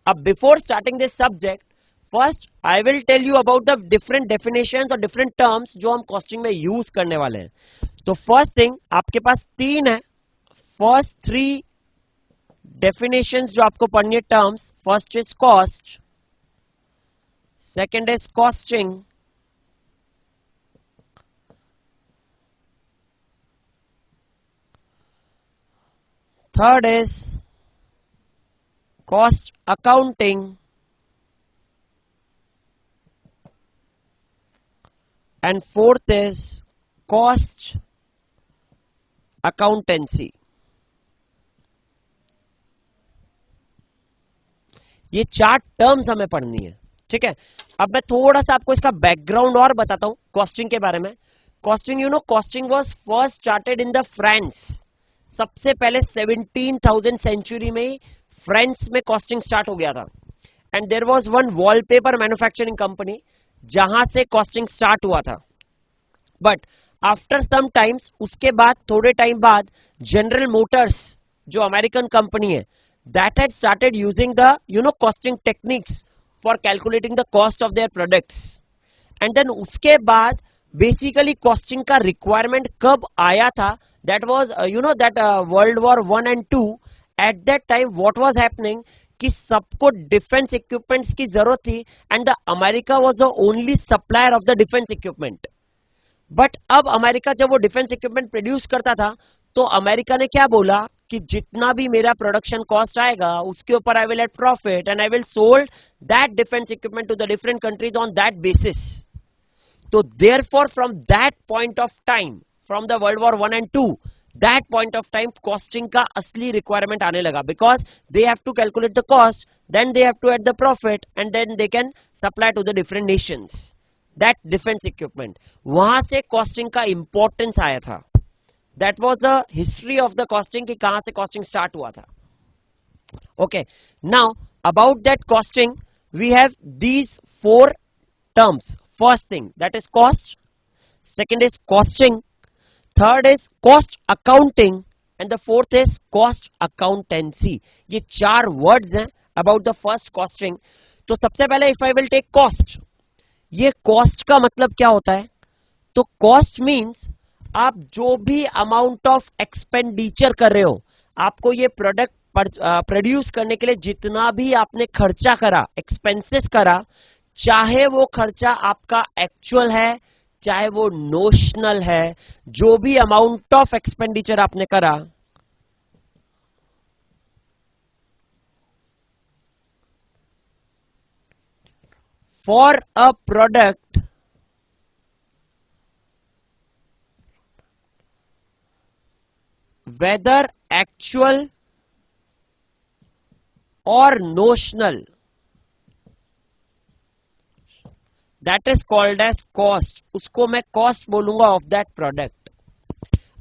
अब before starting this subject, first I will tell you about the different definitions और different terms जो हम costing में use करने वाले हैं. तो फर्स्ट थिंग, आपके पास तीन है. फर्स्ट थ्री डेफिनेशंस जो आपको पढ़नी है terms, first is cost, second is costing, third is cost accounting, and fourth is cost accountancy. ये चार टर्म्स हमें पढ़नी है. ठीक है, अब मैं थोड़ा सा आपको इसका बैकग्राउंड और बताता हूं कॉस्टिंग के बारे में. Costing, you know, costing was first started in the France. सबसे पहले 17,000 सेंचुरी में ही फ्रांस में कॉस्टिंग स्टार्ट हो गया था. And there was one wallpaper manufacturing company जहां से कॉस्टिंग स्टार्ट हुआ था. बट आफ्टर सम टाइम्स, उसके बाद थोड़े टाइम बाद जनरल मोटर्स जो अमेरिकन कंपनी है, that had started using the costing techniques for calculating the cost of their products. And then उसके बाद बेसिकली कॉस्टिंग का रिक्वायरमेंट कब आया था, that was that World War 1 and 2. At that time what was happening कि सबको defence equipments की जरूरत थी and the America was the only supplier of the defence equipment. But अब अमेरिका जब वो डिफेंस इक्विपमेंट प्रोड्यूस करता था तो अमेरिका ने क्या बोला कि जितना भी मेरा प्रोडक्शन कॉस्ट आएगा उसके ऊपर I will add profit and I will sold that defence equipment to the different countries on that basis. तो therefore from that point of time, from the World War 1 and 2, that point of time costing का असली requirement आने लगा, because they have to calculate the cost, then they have to add the profit and then they can supply to the different nations that defense equipment. वहां से costing का importance आया था. That was the history of the costing कि कहां से costing start हुआ था. Okay, now about that costing we have these four terms. First thing, that is cost, second is costing, third is cost accounting and the fourth is cost accountancy. ये चार words हैं about the first costing. तो सबसे पहले if I will take cost, ये cost का मतलब क्या होता है? तो कॉस्ट मींस आप जो भी अमाउंट ऑफ एक्सपेंडिचर कर रहे हो, आपको ये प्रोडक्ट प्रोड्यूस करने के लिए जितना भी आपने खर्चा करा, एक्सपेंसेस करा, चाहे वो खर्चा आपका एक्चुअल है चाहे वो नोशनल है, जो भी अमाउंट ऑफ एक्सपेंडिचर आपने करा, for a product whether actual और notional, that is called as cost. उसको मैं कॉस्ट बोलूंगा ऑफ दैट प्रोडक्ट.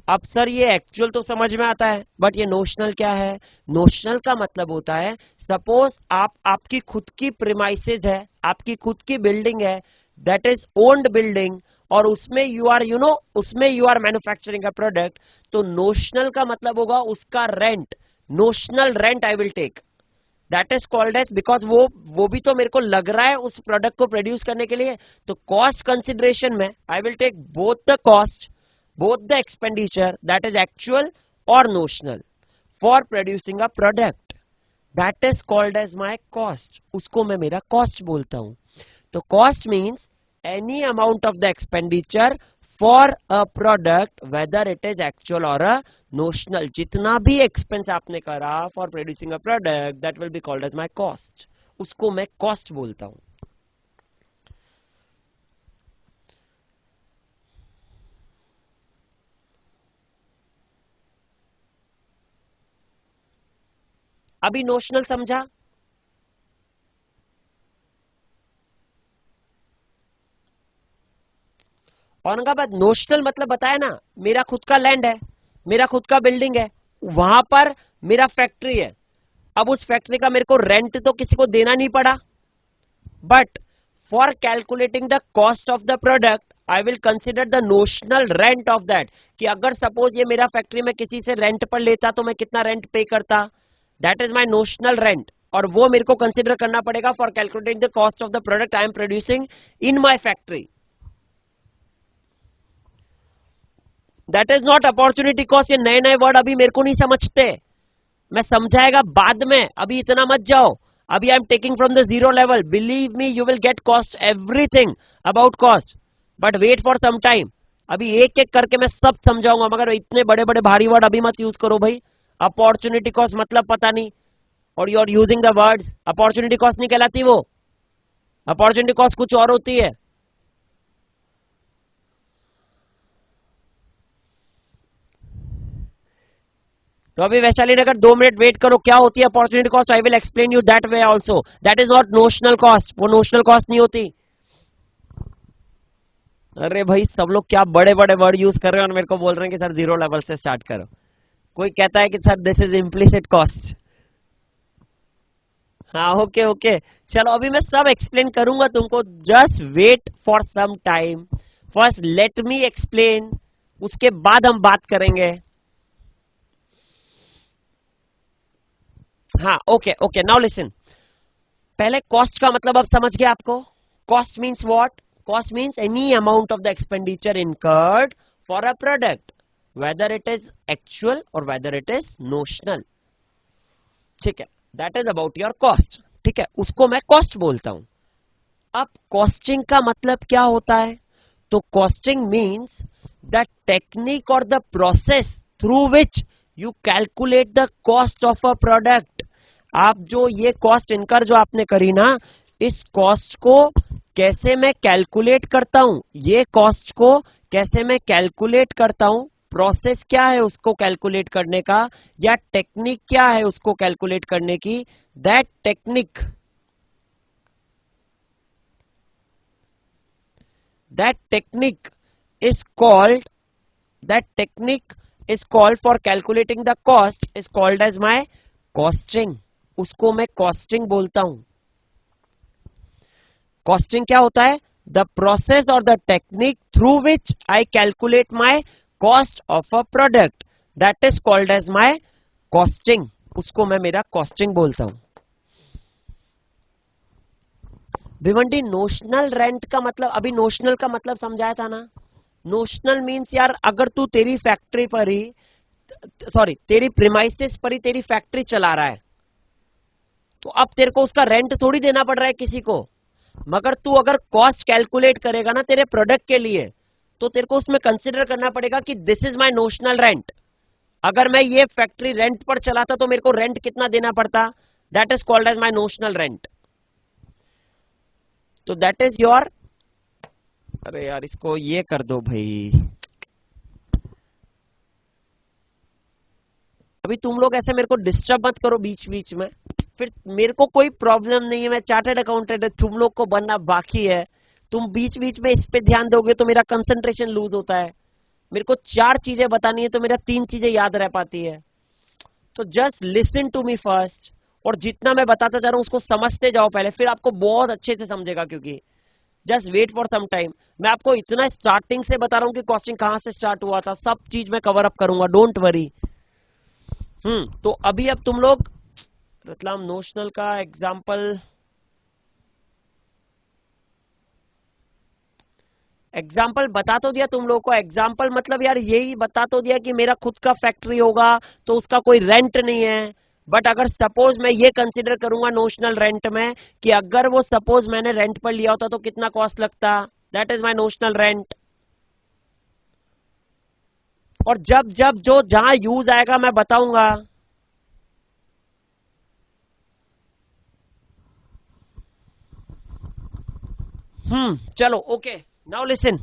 अब सर ये एक्चुअल तो समझ में आता है, बट ये नोशनल क्या है? नोशनल का मतलब होता है, सपोज आपकी खुद की प्रीमाइसेस है, आपकी खुद की बिल्डिंग है, दैट इज ओन्ड बिल्डिंग, और उसमें you are manufacturing a product. तो नोशनल का मतलब होगा उसका rent, notional rent I will take. That is called as, because वो भी तो मेरे को लग रहा है उस प्रोडक्ट को प्रोड्यूस करने के लिए. तो कॉस्ट कंसिडरेशन में I will take both the cost, both the expenditure, that is actual और notional, for producing a product. That is called as my cost. उसको मैं मेरा कॉस्ट बोलता हूं. तो cost means any amount of the expenditure for a product whether it is actual और a notional. जितना भी एक्सपेंस आपने करा for producing a product, that will be called as my cost. उसको मैं कॉस्ट बोलता हूं. अभी नोशनल समझा? औरंगाबाद नोशनल मतलब बताया ना, मेरा खुद का लैंड है, मेरा खुद का बिल्डिंग है, वहां पर मेरा फैक्ट्री है. अब उस फैक्ट्री का मेरे को रेंट तो किसी को देना नहीं पड़ा, but for calculating the cost of the product I will consider the notional rent of that. कि अगर सपोज ये मेरा फैक्ट्री में किसी से रेंट पर लेता तो मैं कितना रेंट पे करता, that is my notional rent और वो मेरे को कंसिडर करना पड़ेगा for calculating the cost of the product I am producing in my factory. That is not opportunity cost. ये नए नए वर्ड अभी मेरे को नहीं समझते, मैं समझाएगा बाद में, अभी इतना मत जाओ. अभी I am taking from the zero level. Believe me, you will get cost everything about cost, but wait for some time. अभी एक एक करके मैं सब समझाऊंगा, मगर इतने बड़े बड़े भारी वर्ड अभी मत यूज करो भाई. अपॉर्चुनिटी कॉस्ट मतलब पता नहीं, और you are using the words. Opportunity cost नहीं कहलाती वो. अपॉर्चुनिटी कॉस्ट कुछ और होती है. तो अभी वैशाली नगर 2 मिनट वेट करो. क्या होती है opportunity cost? I will explain you that way also. That is not notional cost. वो नोशनल कॉस्ट नहीं होती. अरे भाई सब लोग क्या बड़े बड़े वर्ड यूज कर रहे हो और मेरे को बोल रहे हैं कि सर जीरो लेवल से स्टार्ट करो. कोई कहता है कि sir this is implicit cost. हाँ ओके ओके, चलो अभी मैं सब एक्सप्लेन करूंगा तुमको. Just wait for some time. First let me explain, उसके बाद हम बात करेंगे. हाँ ओके ओके, नाउ लिसन. पहले कॉस्ट का मतलब अब समझ गया आपको. Cost means what? Cost means any amount of the expenditure incurred for a product, whether it is actual और वेदर इट इज नोशनल. ठीक है, that is about your cost. ठीक है, उसको मैं कॉस्ट बोलता हूं. अब कॉस्टिंग का मतलब क्या होता है? तो कॉस्टिंग मीन्स द टेक्निक और the process through which you calculate the cost of a product. आप जो ये कॉस्ट इनकर जो आपने करी ना, इस कॉस्ट को कैसे मैं कैलकुलेट करता हूं, ये कॉस्ट को कैसे मैं कैलकुलेट करता हूं, प्रोसेस क्या है उसको कैलकुलेट करने का, या टेक्निक क्या है उसको कैलकुलेट करने की, that technique is called that technique is called for calculating the cost is called as my costing. उसको मैं costing बोलता हूं. costing क्या होता है? the process or the technique through which I calculate my cost of a product, that is called as my costing. उसको मैं मेरा costing बोलता हूं. भिवंडी नोशनल रेंट का मतलब, अभी नोशनल का मतलब समझाया था ना. नोशनल मीन्स यार, अगर तू तेरी फैक्ट्री पर ही, सॉरी तेरी प्रीमाइसेस पर ही तेरी फैक्ट्री चला रहा है, तो अब तेरे को उसका रेंट थोड़ी देना पड़ रहा है किसी को. मगर तू अगर कॉस्ट कैलकुलेट करेगा ना तेरे प्रोडक्ट के लिए, तो तेरे को उसमें कंसिडर करना पड़ेगा कि this is my notional rent. अगर मैं ये फैक्ट्री रेंट पर चलाता तो मेरे को रेंट कितना देना पड़ता, that is called as my notional rent. तो दैट इज योर, अरे यार इसको ये कर दो भाई. अभी तुम लोग ऐसे मेरे को डिस्टर्ब मत करो बीच बीच में. फिर मेरे को कोई प्रॉब्लम नहीं है, मैं चार्टर्ड अकाउंटेंट है, तुम लोग को बनना बाकी है. तुम बीच बीच में इस पे ध्यान दोगे तो मेरा कंसंट्रेशन लूज होता है. मेरे को 4 चीजें बतानी है तो मेरा 3 चीजें याद रह पाती है. तो just listen to me first, और जितना मैं बताता जा रहा हूं उसको समझते जाओ पहले, फिर आपको बहुत अच्छे से समझेगा. क्योंकि just wait for some time. मैं आपको इतना स्टार्टिंग से बता रहा हूं कि कॉस्टिंग कहां से स्टार्ट हुआ था, सब चीज मैं कवर अप करूंगा, डोंट वरी. तो अभी अब तुम लोग रतलाम नोशनल का एग्जाम्पल बता तो दिया तुम लोग को. एग्जाम्पल मतलब यार यही बता तो दिया कि मेरा खुद का फैक्ट्री होगा तो उसका कोई रेंट नहीं है. बट अगर सपोज मैं ये कंसिडर करूंगा नोशनल रेंट में कि अगर वो सपोज मैंने रेंट पर लिया होता तो कितना कॉस्ट लगता, that is my notional rent. और जब जब जो जहां यूज आएगा मैं बताऊंगा. चलो ओके, नाउ लिसन.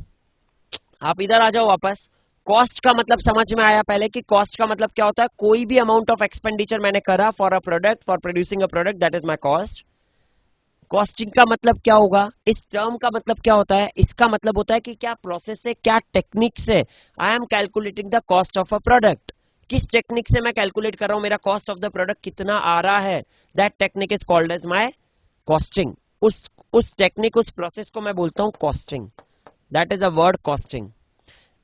आप इधर आ जाओ वापस. कॉस्ट का मतलब समझ में आया पहले कि कॉस्ट का मतलब क्या होता है. कोई भी अमाउंट ऑफ एक्सपेंडिचर मैंने करा for a product, for producing a product, that is my cost. Costing का मतलब क्या होगा, इस टर्म का मतलब क्या होता है? इसका मतलब होता है कि क्या प्रोसेस से, क्या टेक्निक से I am calculating the cost of a product. किस टेक्निक से मैं कैलकुलेट कर रहा हूं मेरा कॉस्ट ऑफ द प्रोडक्ट कितना आ रहा है, that technique is called as my costing. उस टेक्निक, उस प्रोसेस को मैं बोलता हूं costing. That is a word costing.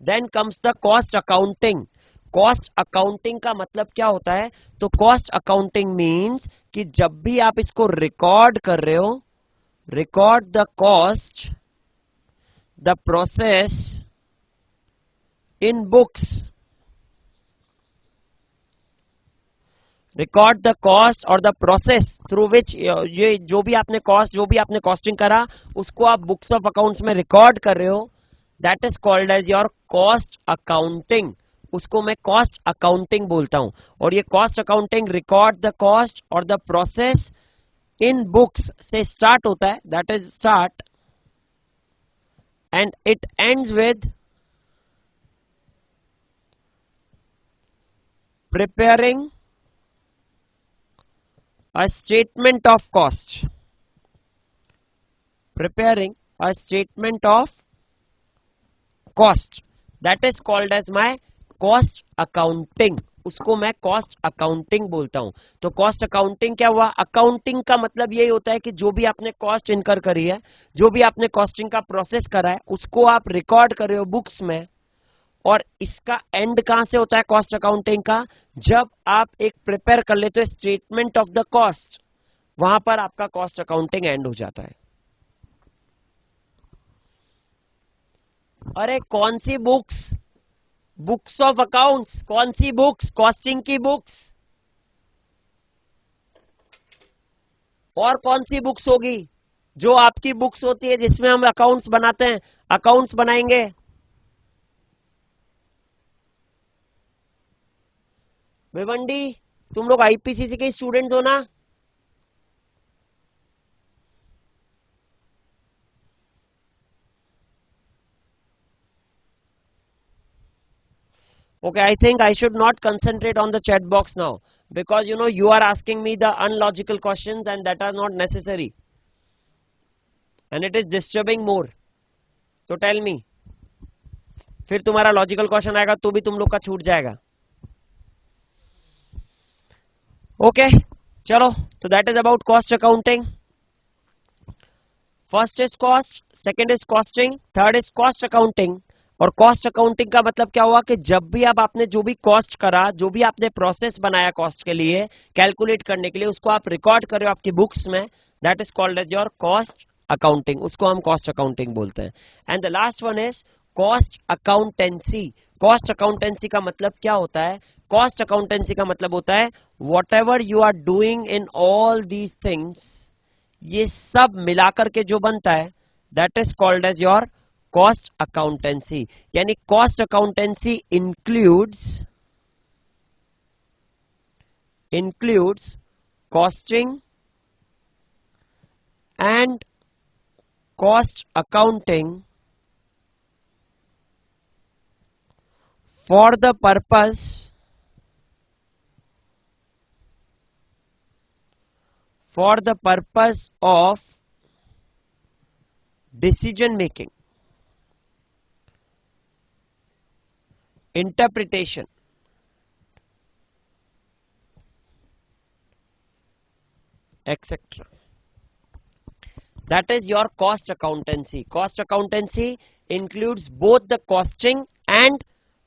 Then comes the cost accounting. Cost accounting का मतलब क्या होता है? तो कॉस्ट अकाउंटिंग मीन्स कि जब भी आप इसको रिकॉर्ड कर रहे हो, record the cost, the process in books, record the cost और द प्रोसेस थ्रू विच, ये जो भी आपने कॉस्ट, जो भी आपने कॉस्टिंग करा, उसको आप बुक्स ऑफ अकाउंट्स में रिकॉर्ड कर रहे हो, that is called as your cost accounting. उसको मैं कॉस्ट अकाउंटिंग बोलता हूं। और ये cost accounting record the cost और द प्रोसेस इन बुक्स से स्टार्ट होता है, that is start, and it ends with preparing a statement of cost, preparing a statement of cost, that is called as my cost accounting। उसको मैं cost accounting बोलता हूं। तो cost accounting क्या हुआ? अकाउंटिंग का मतलब यही होता है कि जो भी आपने कॉस्ट इनकर करी है, जो भी आपने कॉस्टिंग का प्रोसेस करा है, उसको आप रिकॉर्ड कर रहे हो बुक्स में। और इसका एंड कहां से होता है कॉस्ट अकाउंटिंग का? जब आप एक प्रिपेयर कर लेते हो स्टेटमेंट ऑफ द कॉस्ट, वहां पर आपका कॉस्ट अकाउंटिंग एंड हो जाता है। अरे कौन सी बुक्स? Books of accounts. कौन सी बुक्स? कॉस्टिंग की बुक्स। और कौन सी बुक्स होगी? जो आपकी बुक्स होती है जिसमें हम अकाउंट्स बनाते हैं, अकाउंट्स बनाएंगे। भिवंडी, तुम लोग आईपीसीसी के स्टूडेंट्स हो ना? Okay, I think I should not concentrate on the chat box now, because you are asking me the unlogical questions and that are not necessary, and it is disturbing more. So tell me, फिर तुम्हारा logical question आएगा तो भी तुम लोग का छूट जाएगा। ओके चलो, तो that is about cost accounting. First is cost, second is costing, third is cost accounting. और कॉस्ट अकाउंटिंग का मतलब क्या हुआ कि जब भी अब आपने जो भी कॉस्ट करा, जो भी आपने प्रोसेस बनाया कॉस्ट के लिए, कैलकुलेट करने के लिए, उसको आप रिकॉर्ड कर रहे हो आपकी बुक्स में, that is called as your cost accounting. उसको हम कॉस्ट अकाउंटिंग बोलते हैं। And the last one is cost accountancy. Cost accountancy का मतलब क्या होता है? कॉस्ट अकाउंटेंसी का मतलब होता है whatever you are doing in all these things, ये सब मिलाकर के जो बनता है, that is called as your cost accountancy. यानी cost accountancy includes costing and cost accounting for the purpose of decision making, interpretation, etc. That is your cost accountancy. Cost accountancy includes both the costing and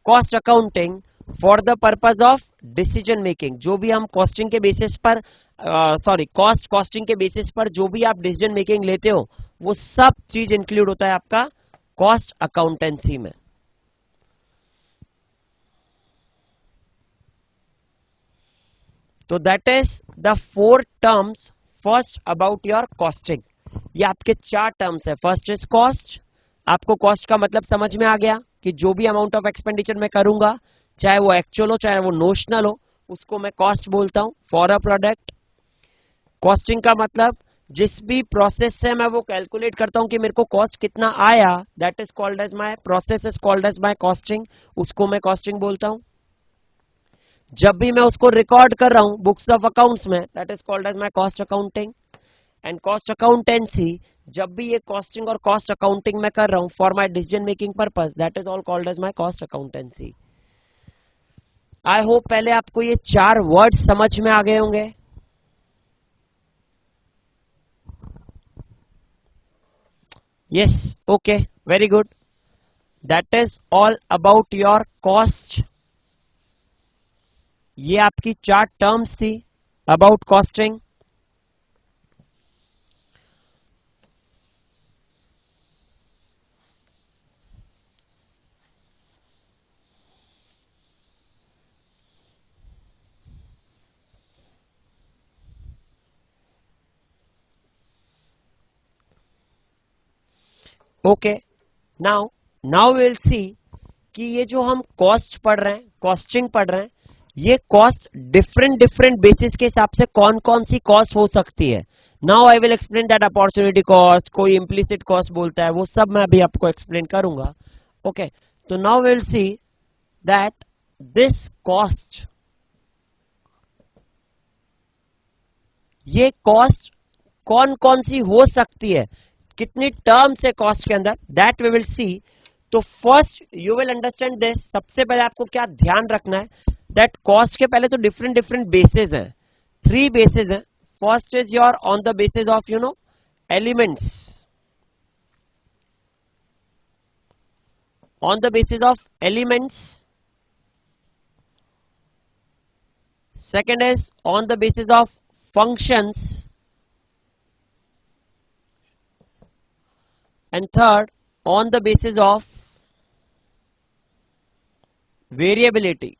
cost accounting for the purpose of decision making। जो भी हम costing के basis पर, costing के basis पर जो भी आप डिसीजन मेकिंग लेते हो, वो सब चीज इंक्लूड होता है आपका कॉस्ट अकाउंटेंसी में। तो that is the 4 terms first about your costing. ये आपके 4 टर्म्स है। First is cost. आपको कॉस्ट का मतलब समझ में आ गया कि जो भी अमाउंट ऑफ एक्सपेंडिचर मैं करूंगा, चाहे वो एक्चुअल हो चाहे वो नोशनल हो, उसको मैं कॉस्ट बोलता हूं फॉर अ प्रोडक्ट। कॉस्टिंग का मतलब जिस भी प्रोसेस से मैं वो कैलकुलेट करता हूं कि मेरे को कॉस्ट कितना आया, that is called as my process, is called as my costing, उसको मैं कॉस्टिंग बोलता हूं। जब भी मैं उसको रिकॉर्ड कर रहा हूं बुक्स ऑफ अकाउंट्स में, that is called as my cost accounting. And cost accountancy, जब भी ये कॉस्टिंग और कॉस्ट अकाउंटिंग मैं कर रहा हूं for my decision making purpose, that is all called as my cost accountancy. I hope पहले आपको ये 4 वर्ड समझ में आ गए होंगे। Yes, okay, very good. That is all about your cost ये आपकी 4 टर्म्स थी about costing. Okay, now now will see कि ये जो हम कॉस्ट पढ़ रहे हैं, कॉस्टिंग पढ़ रहे हैं, ये कॉस्ट डिफरेंट डिफरेंट बेसिस के हिसाब से कौन कौन सी कॉस्ट हो सकती है। Now I will explain that opportunity cost, कोई इम्प्लिसिट कॉस्ट बोलता है, वो सब मैं अभी आपको एक्सप्लेन करूंगा। ओके, तो now will see that this cost, ये कॉस्ट कौन कौन सी हो सकती है, कितनी टर्म्स है कॉस्ट के अंदर, दैट वी विल सी। तो first you will understand this, सबसे पहले आपको क्या ध्यान रखना है, दैट कॉस्ट के पहले तो डिफरेंट डिफरेंट बेसिस हैं, 3 बेसिस हैं। First is your on the basis of elements, on the basis of elements. Second is on the basis of functions, and third on the basis of variability.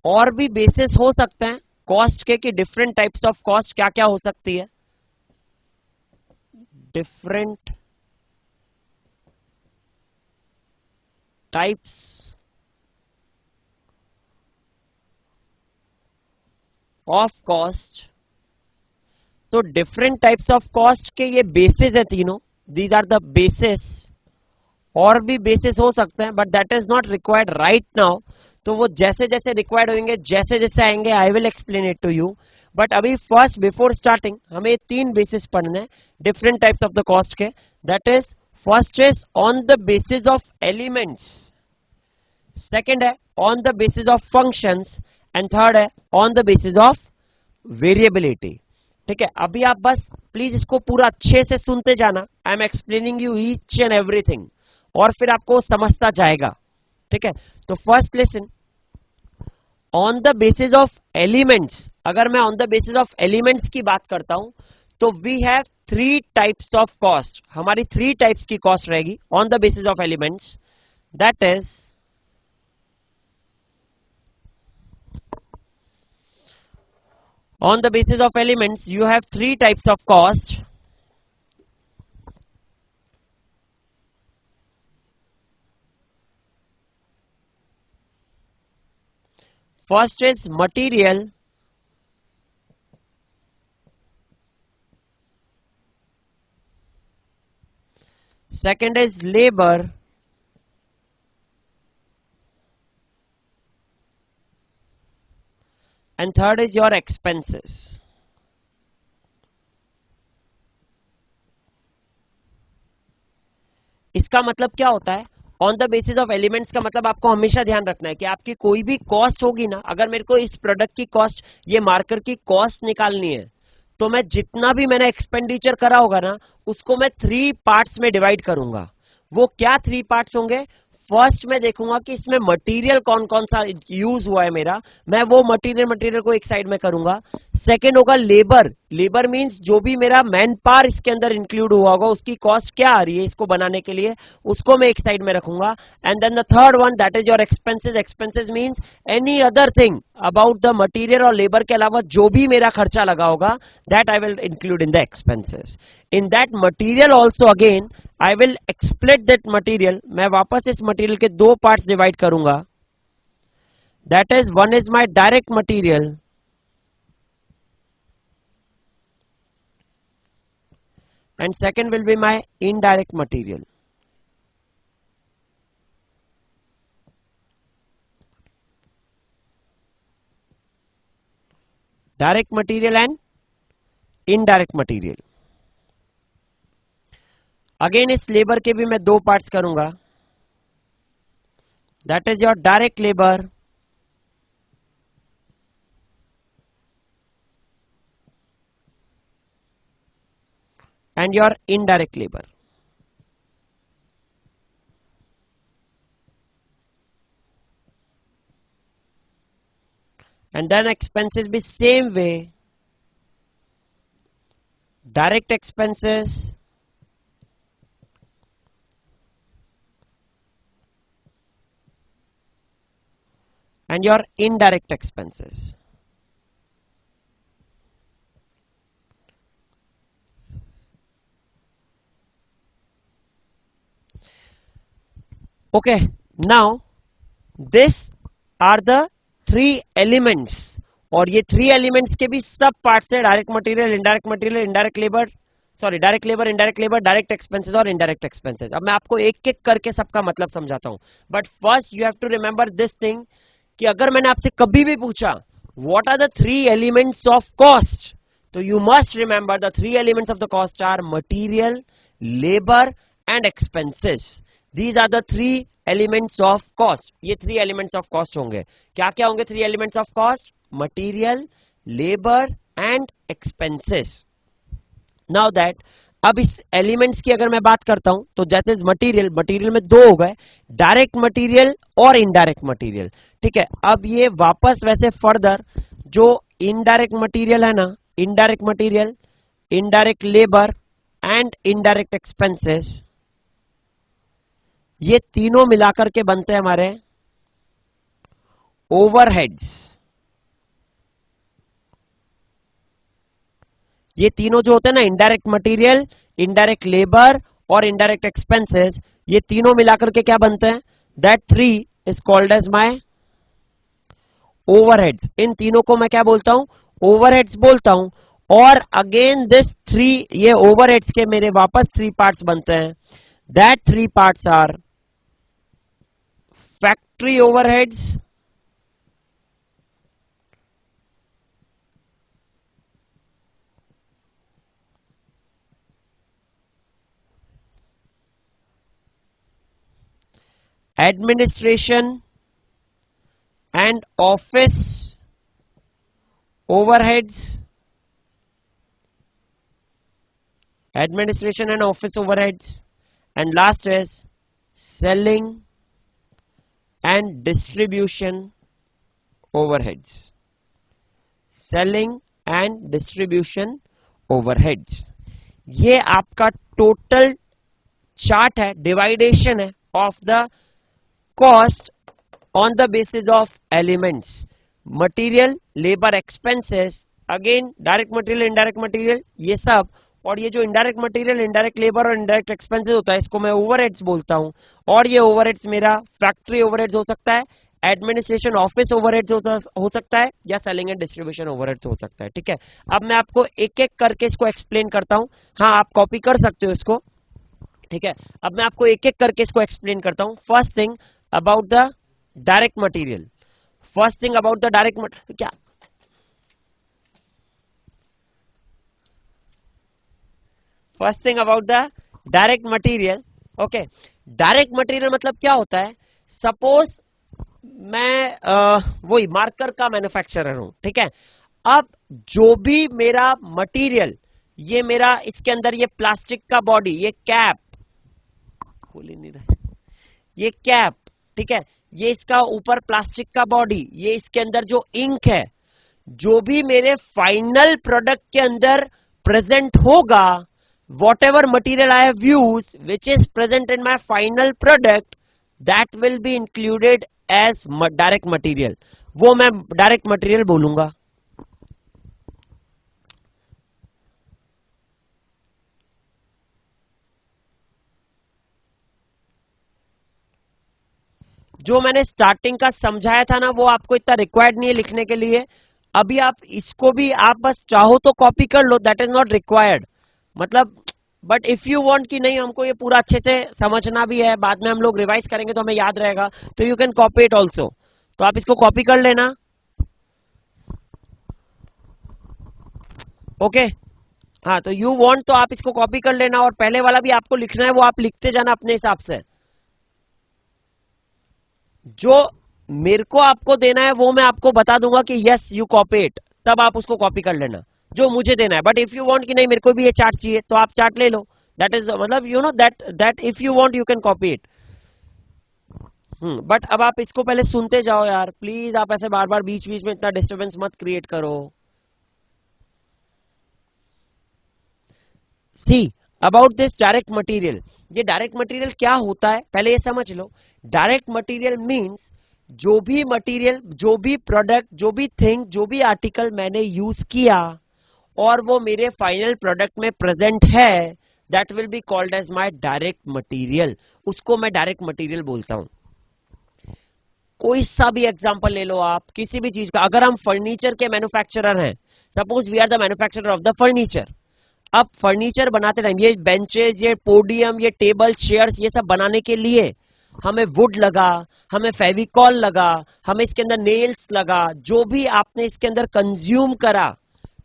और भी basis हो सकते हैं cost के, कि different types of cost क्या क्या हो सकती है, डिफरेंट टाइप्स ऑफ कॉस्ट। तो डिफरेंट टाइप्स ऑफ कॉस्ट के ये बेसिस है तीनों, दीज आर द बेसिस। और भी बेसिस हो सकते हैं but that is not required right now. तो वो जैसे जैसे रिक्वायर्ड होंगे, जैसे जैसे आएंगे, I will explain it to you. But अभी फर्स्ट बिफोर स्टार्टिंग हमें 3 बेसिस पढ़ने हैं different types of the cost के। That is, first is on the basis of elements, second है on the basis of functions, and third है on the basis of variability. ठीक है, अभी आप बस प्लीज इसको पूरा अच्छे से सुनते जाना, I am explaining you each and everything, और फिर आपको समझता जाएगा। ठीक है, तो first lesson, on the basis of elements. अगर मैं on the basis of elements की बात करता हूं तो we have 3 types of cost, हमारी 3 टाइप्स की कॉस्ट रहेगी on the basis of elements. That is, on the basis of elements you have 3 types of cost. First is material, second is labor, and third is your expenses. इसका मतलब क्या होता है, on the basis of elements का मतलब आपको हमेशा ध्यान रखना है कि आपकी कोई भी कॉस्ट होगी ना, अगर मेरे को इस प्रोडक्ट की कॉस्ट, ये मार्कर की कॉस्ट निकालनी है, तो मैं जितना भी मैंने एक्सपेंडिचर करा होगा ना, उसको मैं 3 पार्ट्स में डिवाइड करूंगा। वो क्या 3 पार्ट्स होंगे, फर्स्ट मैं देखूंगा कि इसमें मटेरियल कौन कौन सा यूज हुआ है मेरा, मैं वो मटेरियल को एक साइड में करूंगा। सेकेंड होगा लेबर, लेबर मींस जो भी मेरा मैन पावर इसके अंदर इंक्लूड हुआ होगा, उसकी कॉस्ट क्या आ रही है इसको बनाने के लिए, उसको मैं एक साइड में रखूंगा। And then the third one, that is your expenses. Expenses means any other thing about the material और लेबर के अलावा जो भी मेरा खर्चा लगा होगा, that I will include in the expenses. In that material also again I will explain that material, मैं वापस इस मटेरियल के 2 पार्ट्स डिवाइड करूंगा। That is, one is my direct material and second will be my indirect material. Direct material and indirect material. Again इस labour के भी मैं 2 parts करूंगा। That is your direct labour and your indirect labour. and then expenses be same way, direct expenses and your indirect expenses. Okay, now this are the three elements, और ये three elements के भी सब parts है, direct material, indirect material, indirect labour, sorry direct labour, indirect labour, direct expenses और indirect expenses. अब मैं आपको एक एक करके सबका मतलब समझाता हूं, but first you have to remember this thing कि अगर मैंने आपसे कभी भी पूछा what are the three elements of cost, तो you must remember the three elements of the cost are material, labour and expenses. These are the three elements of cost. ये three elements of cost होंगे. क्या क्या होंगे three elements of cost? Material, labor and expenses. Now that अब इस elements की अगर मैं बात करता हूं तो जैसे मटेरियल, मटेरियल में दो हो गए, डायरेक्ट मटेरियल और इनडायरेक्ट मटेरियल. ठीक है, अब ये वापस वैसे फर्दर जो इनडायरेक्ट मटेरियल है ना, indirect material, indirect labour and indirect expenses, ये तीनों मिलाकर के बनते हैं हमारे ओवरहेड्स. ये तीनों जो होते हैं ना, इनडायरेक्ट मटेरियल, इनडायरेक्ट लेबर और इनडायरेक्ट एक्सपेंसेस, ये तीनों मिलाकर के क्या बनते हैं? That three is called as my overheads. इन तीनों को मैं क्या बोलता हूं? ओवरहेड्स बोलता हूं. और अगेन दिस थ्री, ये ओवरहेड्स के मेरे वापस थ्री पार्ट्स बनते हैं. That three parts are factory overheads, administration and office overheads, administration and office overheads, and last is selling and distribution overheads. Selling and distribution overheads. ये आपका total chart है, डिवाइडेशन है of the cost on the basis of elements. Material, labour, expenses, again direct material, indirect material, ये सब. और ये जो indirect material, indirect labour और इनडायरेक्ट एक्सपेंसेस होता है, इसको मैं ओवरहेड्स बोलता हूं. और ये ओवरहेड्स मेरा फैक्ट्री ओवरहेड्स हो सकता है, एडमिनिस्ट्रेशन ऑफिस ओवरहेड्स हो सकता है, या सेलिंग एंड डिस्ट्रीब्यूशन ओवरहेड्स हो सकता है. ठीक है, अब मैं आपको एक एक करके इसको एक्सप्लेन करता हूं. हाँ, आप कॉपी कर सकते हो इसको. ठीक है, अब मैं आपको एक एक करके इसको एक्सप्लेन करता हूं. First thing about the direct material. First thing about the direct material, क्या first thing about the direct material. Okay, direct material मतलब क्या होता है? सपोज मैं वही मार्कर का मैन्युफैक्चरर हूं. ठीक है, अब जो भी मेरा मटेरियल, ये मेरा इसके अंदर ये प्लास्टिक का बॉडी, ये कैप, खोल ही नहीं रहा, ये कैप. ठीक है, ये इसका ऊपर प्लास्टिक का बॉडी, ये इसके अंदर जो इंक है, जो भी मेरे फाइनल प्रोडक्ट के अंदर प्रेजेंट होगा, whatever material I have used which is present in my final product, that will be included as direct material. वो मैं direct material बोलूंगा. जो मैंने स्टार्टिंग का समझाया था ना, वो आपको इतना रिक्वायर्ड नहीं है लिखने के लिए. अभी आप इसको भी आप बस चाहो तो कॉपी कर लो, दैट इज नॉट रिक्वायर्ड. मतलब बट इफ यू वांट कि नहीं हमको ये पूरा अच्छे से समझना भी है, बाद में हम लोग रिवाइज करेंगे तो हमें याद रहेगा, तो you can copy it also. तो आप इसको कॉपी कर लेना. ओके, हाँ, तो यू वांट तो आप इसको कॉपी कर लेना, और पहले वाला भी आपको लिखना है, वो आप लिखते जाना अपने हिसाब से. जो मेरे को आपको देना है वो मैं आपको बता दूंगा कि यस यू कॉपी इट, तब आप उसको कॉपी कर लेना जो मुझे देना है. बट इफ यू वांट कि नहीं मेरे को भी ये चार्ट चाहिए, तो आप चार्ट ले लो. दैट इज मतलब you know that if you want you can copy it. But अब आप इसको पहले सुनते जाओ यार प्लीज, आप ऐसे बार बार बीच बीच में इतना डिस्टरबेंस मत क्रिएट करो। सी अबाउट दिस डायरेक्ट मटेरियल, ये डायरेक्ट मटेरियल क्या होता है पहले ये समझ लो। डायरेक्ट मटेरियल मींस जो भी मटेरियल, जो भी प्रोडक्ट, जो भी थिंग, जो भी आर्टिकल मैंने यूज किया और वो मेरे फाइनल प्रोडक्ट में प्रेजेंट है, that will be called as my direct material. उसको मैं डायरेक्ट मटेरियल बोलता हूं। कोई सा भी एग्जांपल ले लो आप किसी भी चीज का। अगर हम फर्नीचर के मैन्युफैक्चरर हैं, suppose we are the manufacturer of the furniture. अब फर्नीचर बनाते टाइम ये बेंचेज, ये पोडियम, ये टेबल, चेयर्स, ये सब बनाने के लिए हमें वुड लगा, हमें फेविकॉल लगा, हमें इसके अंदर नेल्स लगा। जो भी आपने इसके अंदर कंज्यूम करा,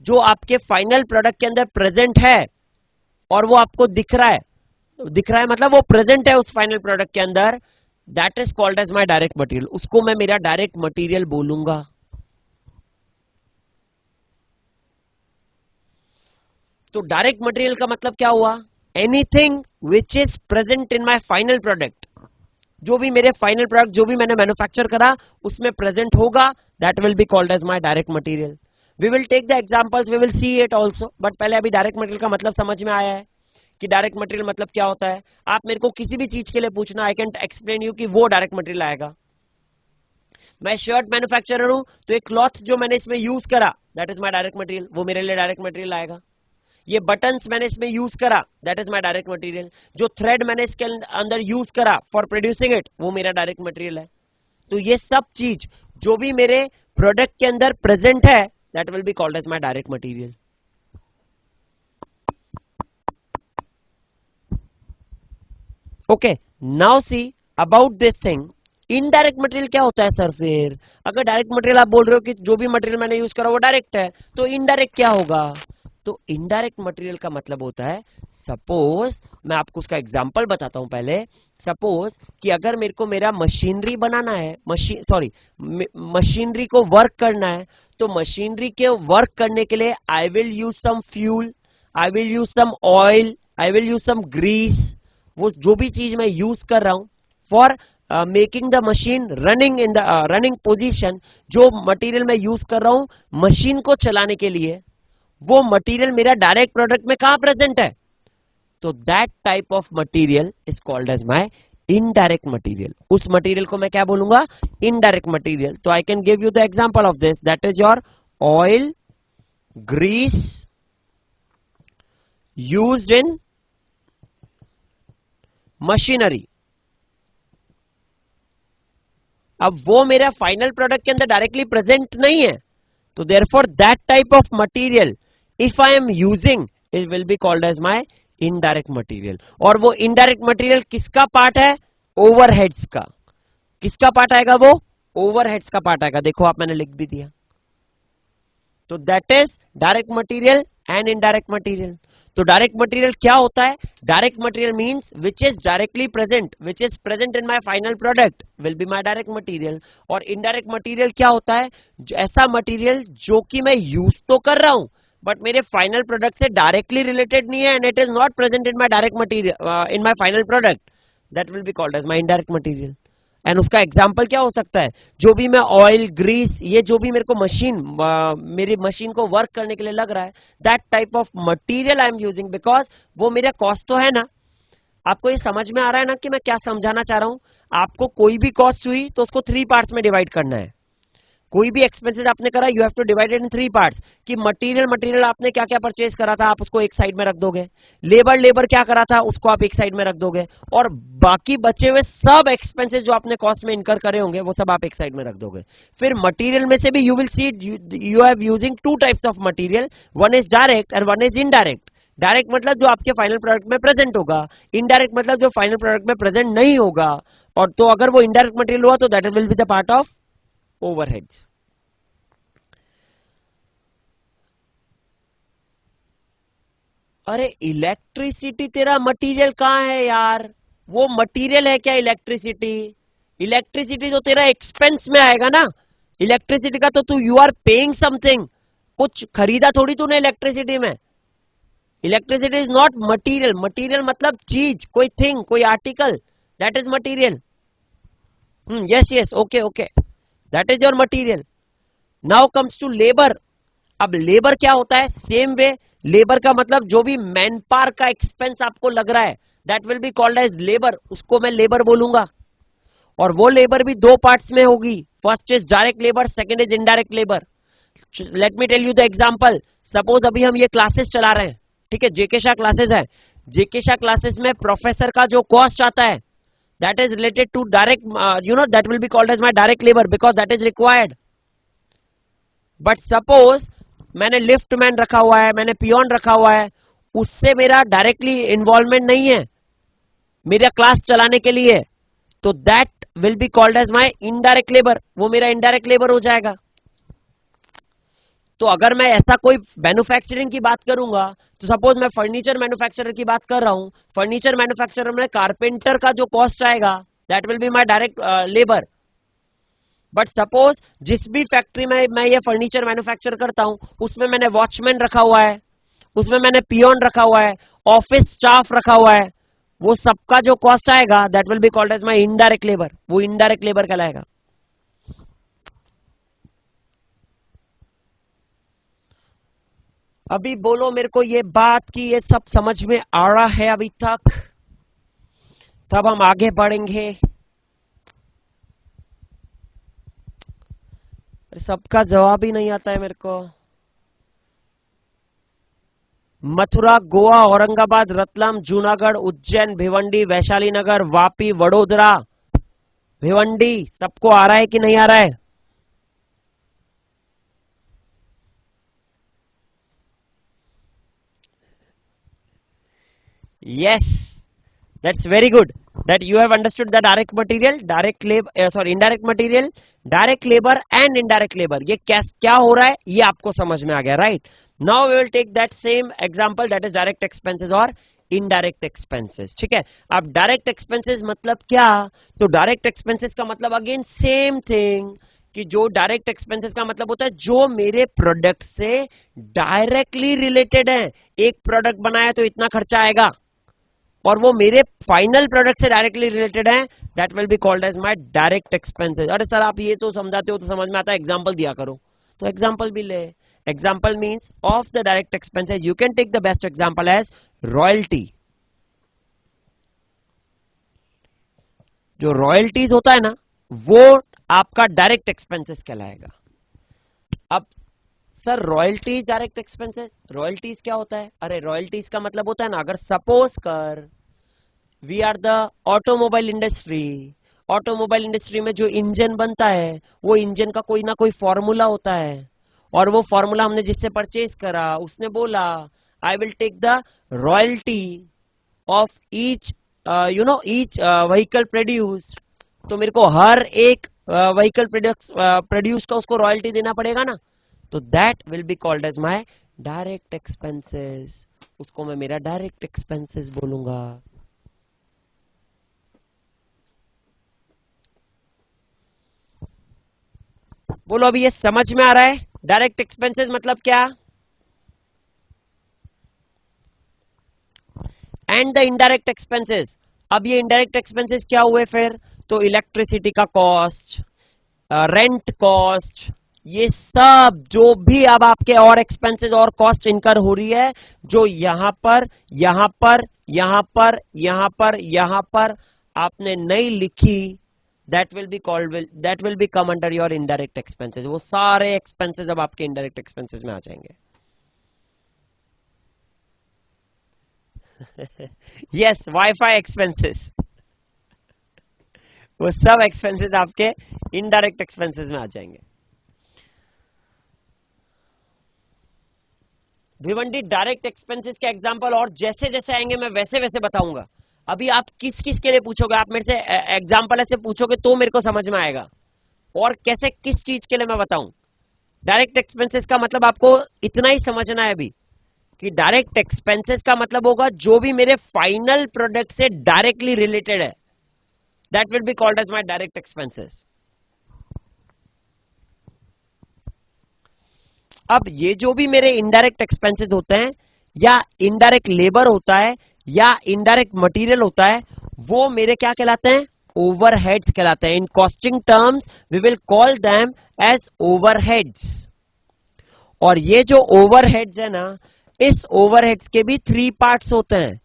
जो आपके फाइनल प्रोडक्ट के अंदर प्रेजेंट है और वो आपको दिख रहा है, मतलब वो प्रेजेंट है उस फाइनल प्रोडक्ट के अंदर, that is called as my direct material. उसको मैं मेरा डायरेक्ट मटेरियल बोलूंगा। तो डायरेक्ट मटेरियल का मतलब क्या हुआ? Anything which is present in my final product, जो भी मेरे फाइनल प्रोडक्ट, जो भी मैंने मैन्युफैक्चर करा उसमें प्रेजेंट होगा, that will be called as my direct material. We will take the examples, we will see it also, but पहले अभी डायरेक्ट मटेरियल का मतलब समझ में आया है कि डायरेक्ट मटेरियल मतलब क्या होता है। आप मेरे को किसी भी चीज के लिए पूछना, आई कैन एक्सप्लेन यू कि वो डायरेक्ट मटेरियल आएगा। मैं शर्ट मैन्युफैक्चरर हूं तो एक क्लॉथ जो मैंने इसमें यूज करा, that is my direct material, वो मेरे लिए डायरेक्ट मटेरियल आएगा। ये बटन्स मैंने इसमें यूज करा, that is my direct material. जो थ्रेड मैंने इसके अंदर यूज करा फॉर प्रोड्यूसिंग इट, वो मेरा डायरेक्ट मटेरियल है। तो ये सब चीज जो भी मेरे प्रोडक्ट के अंदर प्रेजेंट है, that will be called as my direct material. Okay, now see about this thing, indirect material क्या होता है सर? फिर अगर डायरेक्ट मटेरियल आप बोल रहे हो कि जो भी मटेरियल मैंने यूज करा वो डायरेक्ट है, तो इनडायरेक्ट क्या होगा? तो इनडायरेक्ट मटेरियल का मतलब होता है, सपोज मैं आपको उसका एग्जांपल बताता हूं पहले। सपोज कि अगर मेरे को मेरा मशीनरी बनाना है, मशीनरी को वर्क करना है, तो मशीनरी के वर्क करने के लिए I will use some fuel, I will use some oil, I will use some grease. वो जो भी चीज मैं यूज कर रहा हूं for making the machine running in the running position, जो मटेरियल मैं यूज कर रहा हूं मशीन को चलाने के लिए, वो मटेरियल मेरा डायरेक्ट प्रोडक्ट में कहां प्रेजेंट है? तो that type of material is called as my indirect material. उस मटेरियल को मैं क्या बोलूंगा? Indirect material. तो I can give you the example of this, that is your oil, grease used in machinery. अब वो मेरा फाइनल प्रोडक्ट के अंदर डायरेक्टली प्रेजेंट नहीं है, तो therefore that type of material if I am using, it will be called as my indirect material. और वो इनडायरेक्ट मटेरियल किसका पार्ट है? ओवरहेड्स का। किसका पार्ट आएगा वो? ओवरहेड्स का पार्ट आएगा। देखो आप, मैंने लिख भी दिया। तो that is direct material and indirect material. तो डायरेक्ट मटेरियल क्या होता है? Direct material means which is directly present, which is present in my final product will be my direct material. और इनडायरेक्ट मटेरियल क्या होता है? ऐसा मटेरियल जो कि मैं यूज तो कर रहा हूं बट मेरे फाइनल प्रोडक्ट से डायरेक्टली रिलेटेड नहीं है, and it is not present in my direct material, in my final product, that will be called as my indirect material. And उसका एग्जाम्पल क्या हो सकता है? जो भी मैं ऑयल, ग्रीस, ये जो भी मेरे को मेरी मशीन को वर्क करने के लिए लग रहा है, that type of material I am using, because वो मेरा कॉस्ट तो है ना। आपको ये समझ में आ रहा है ना कि मैं क्या समझाना चाह रहा हूं? आपको कोई भी कॉस्ट हुई तो उसको 3 पार्ट्स में डिवाइड करना है। कोई भी एक्सपेंसेस आपने करा, you have to divide it in 3 parts. कि मटेरियल आपने क्या क्या परचेज करा था, आप उसको एक साइड में रख दोगे। लेबर क्या करा था, उसको आप एक साइड में रख दोगे। और बाकी बचे हुए सब एक्सपेंसेस जो आपने कॉस्ट में इनकर करे होंगे, वो सब आप एक साइड में रख दोगे। फिर मटेरियल में से भी you will see you have using 2 types of material, one is direct and one is indirect. Direct मतलब जो आपके फाइनल प्रोडक्ट में प्रेजेंट होगा, इनडायरेक्ट मतलब जो फाइनल प्रोडक्ट में प्रेजेंट नहीं होगा। और तो अगर वो इनडायरेक्ट मटेरियल हुआ तो that will be the part of overheads. अरे इलेक्ट्रिसिटी तेरा मटेरियल कहाँ है यार? वो मटेरियल है क्या इलेक्ट्रिसिटी? इलेक्ट्रिसिटी तो तेरा एक्सपेंस में आएगा ना। इलेक्ट्रिसिटी का तो तू यू आर पेइंग समथिंग, कुछ खरीदा थोड़ी तूने इलेक्ट्रिसिटी में। Electricity is not material. Material मतलब चीज, कोई थिंग, कोई article, that is material. Yes yes, okay okay, that is your material. Now comes to labour. अब लेबर क्या होता है? सेम वे, लेबर का मतलब जो भी मैन पावर का एक्सपेंस आपको लग रहा है, that will be called as labour. उसको मैं लेबर बोलूंगा. और वो लेबर भी दो पार्ट्स में होगी. First is direct labour, second is indirect labour. Let me tell you the example. Suppose अभी हम ये क्लासेस चला रहे हैं, ठीक है, जेके शाह क्लासेस है. जेके शाह क्लासेस में प्रोफेसर का जो कॉस्ट आता है, that is related to direct, you know, that will be called as my direct labour because that is required. But suppose मैंने लिफ्ट मैन रखा हुआ है, मैंने पियोन रखा हुआ है, उससे मेरा डायरेक्टली इन्वॉल्वमेंट नहीं है मेरा क्लास चलाने के लिए, तो that will be called as my indirect labour. वो मेरा इनडायरेक्ट लेबर हो जाएगा. तो अगर मैं ऐसा कोई मैन्युफैक्चरिंग की बात करूंगा, तो सपोज मैं फर्नीचर मैन्युफैक्चरर की बात कर रहा हूं, फर्नीचर मैन्युफैक्चरर में कारपेंटर का जो कॉस्ट आएगा, that will be my direct labour. But suppose जिस भी फैक्ट्री में मैं ये फर्नीचर मैन्युफैक्चर करता हूं, उसमें मैंने वॉचमैन रखा हुआ है, उसमें मैंने पियोन रखा हुआ है, ऑफिस स्टाफ रखा हुआ है, वो सबका जो कॉस्ट आएगा, that will be called as my indirect labour. वो इनडायरेक्ट लेबर कहलाएगा. अभी बोलो मेरे को ये बात की ये सब समझ में आ रहा है अभी तक? तब हम आगे बढ़ेंगे. सबका जवाब ही नहीं आता है मेरे को. मथुरा, गोवा, औरंगाबाद, रतलाम, जूनागढ़, उज्जैन, भिवंडी, वैशाली नगर, वापी, वडोदरा, भिवंडी, सबको आ रहा है कि नहीं आ रहा है? Yes, that's very good. That you have understood the direct material, direct labor, sorry, indirect material, direct labor and indirect labor. ये क्या हो रहा है ये आपको समझ में आ गया, right? Now we will take that same example, that is direct expenses और indirect expenses. ठीक है. अब direct expenses मतलब क्या? तो direct expenses का मतलब again same thing, कि जो डायरेक्ट एक्सपेंसेस का मतलब होता है जो मेरे प्रोडक्ट से डायरेक्टली रिलेटेड है. एक प्रोडक्ट बनाया तो इतना खर्चा आएगा, और वो मेरे फाइनल प्रोडक्ट से डायरेक्टली रिलेटेड है, that will be called as my direct expenses. अरे सर आप ये तो समझाते हो तो समझ में आता है, एग्जांपल दिया करो. तो एग्जांपल भी ले. Example means of the direct expenses you can take the best example as royalty. जो रॉयल्टीज होता है ना, वो आपका डायरेक्ट एक्सपेंसेस कहलाएगा. अब sir royalties direct expenses, royalties क्या होता है? अरे रॉयल्टीज का मतलब होता है ना, अगर सपोज कर we are the automobile industry, automobile industry में जो इंजन बनता है, वो इंजन का कोई ना कोई फॉर्मूला होता है, और वो फॉर्मूला हमने जिससे परचेज करा, उसने बोला I will take the royalty of each, you know, each vehicle produced. तो मेरे को हर एक व्हीकल प्रोड्यूस का उसको रॉयल्टी देना पड़ेगा ना. तो that will be called as my direct expenses. उसको मैं मेरा डायरेक्ट एक्सपेंसेस बोलूंगा. बोलो अभी ये समझ में आ रहा है? डायरेक्ट एक्सपेंसेस मतलब क्या? And the indirect expenses. अब ये इनडायरेक्ट एक्सपेंसेस क्या हुए फिर? तो इलेक्ट्रिसिटी का कॉस्ट, रेंट कॉस्ट, ये सब जो भी अब आपके और एक्सपेंसेस और कॉस्ट इनकर हो रही है, जो यहां पर यहां पर यहां पर यहां पर यहां पर आपने नहीं लिखी, that will be called, that will B come under your indirect expenses. वो सारे एक्सपेंसेस अब आपके इनडायरेक्ट एक्सपेंसेस में आ जाएंगे. यस, वाईफाई एक्सपेंसेस, वो सब एक्सपेंसेस आपके इनडायरेक्ट एक्सपेंसेस में आ जाएंगे. भिवंडी डायरेक्ट एक्सपेंसेस के एग्जांपल और जैसे जैसे आएंगे मैं वैसे वैसे बताऊंगा. अभी आप किस किस के लिए पूछोगे? आप मेरे से एग्जांपल ऐसे पूछोगे तो मेरे को समझ में आएगा, और कैसे किस चीज के लिए मैं बताऊं. डायरेक्ट एक्सपेंसेस का मतलब आपको इतना ही समझना है अभी, कि डायरेक्ट एक्सपेंसेस का मतलब होगा जो भी मेरे फाइनल प्रोडक्ट से डायरेक्टली रिलेटेड है, that will be called as my direct expenses. अब ये जो भी मेरे इनडायरेक्ट एक्सपेंसेस होते हैं, या इनडायरेक्ट लेबर होता है, या इनडायरेक्ट मटेरियल होता है, वो मेरे क्या कहलाते हैं? ओवरहेड्स कहलाते हैं. In costing terms we will call them as overheads. और ये जो ओवरहेड्स है ना, इस ओवरहेड्स के भी 3 पार्ट्स होते हैं.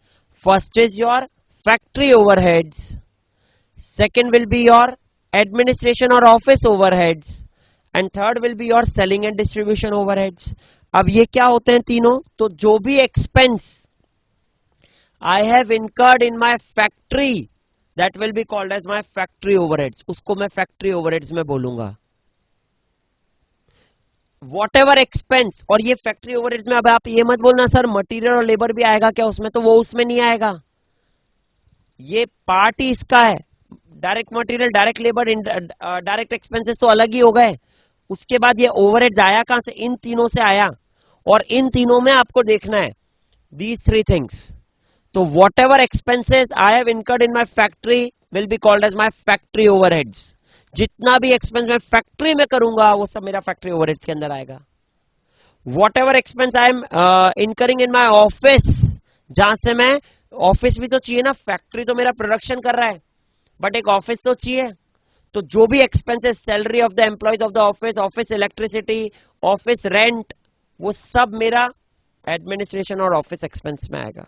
First is your factory overheads, second will be your administration और office overheads, and third will be your selling and distribution overheads. अब ये क्या होते हैं तीनों? तो जो भी expense I have incurred in my factory, that will be called as my factory overheads. उसको मैं फैक्ट्री ओवरहेड्स में बोलूंगा. वॉट एवर एक्सपेंस, और ये फैक्ट्री ओवरहेड्स में, अब आप ये मत बोलना सर मटेरियल और लेबर भी आएगा क्या उसमें, तो वो उसमें नहीं आएगा. ये पार्ट ही इसका है. Direct material, direct labour, direct expenses तो अलग ही हो गए. उसके बाद ये ओवरहेड्स आया कहां से? इन तीनों से आया. और इन तीनों में आपको देखना है दीज 3 थिंग्स. तो whatever expenses I have incurred in my factory will be called as my factory overheads. जितना भी एक्सपेंस मैं फैक्ट्री में करूंगा वो सब मेरा फैक्ट्री ओवरहेड्स के अंदर आएगा. What ever expense I am incurring in my office, जहां से मैं, ऑफिस भी तो चाहिए ना, फैक्ट्री तो मेरा प्रोडक्शन कर रहा है बट एक ऑफिस तो चाहिए. तो जो भी expenses, salary of the employees of the office, office electricity, office rent, वो सब मेरा एडमिनिस्ट्रेशन और ऑफिस एक्सपेंस में आएगा.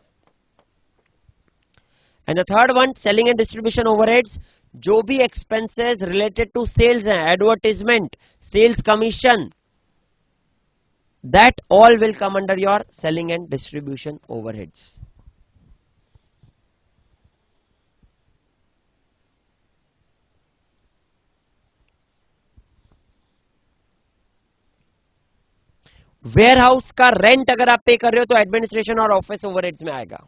And the third one, selling and distribution overheads. जो भी एक्सपेंसेस रिलेटेड टू सेल्स हैं, advertisement, sales commission, that all will come under your selling and distribution overheads. Warehouse का रेंट अगर आप पे कर रहे हो तो एडमिनिस्ट्रेशन और ऑफिस ओवरहेड्स में आएगा.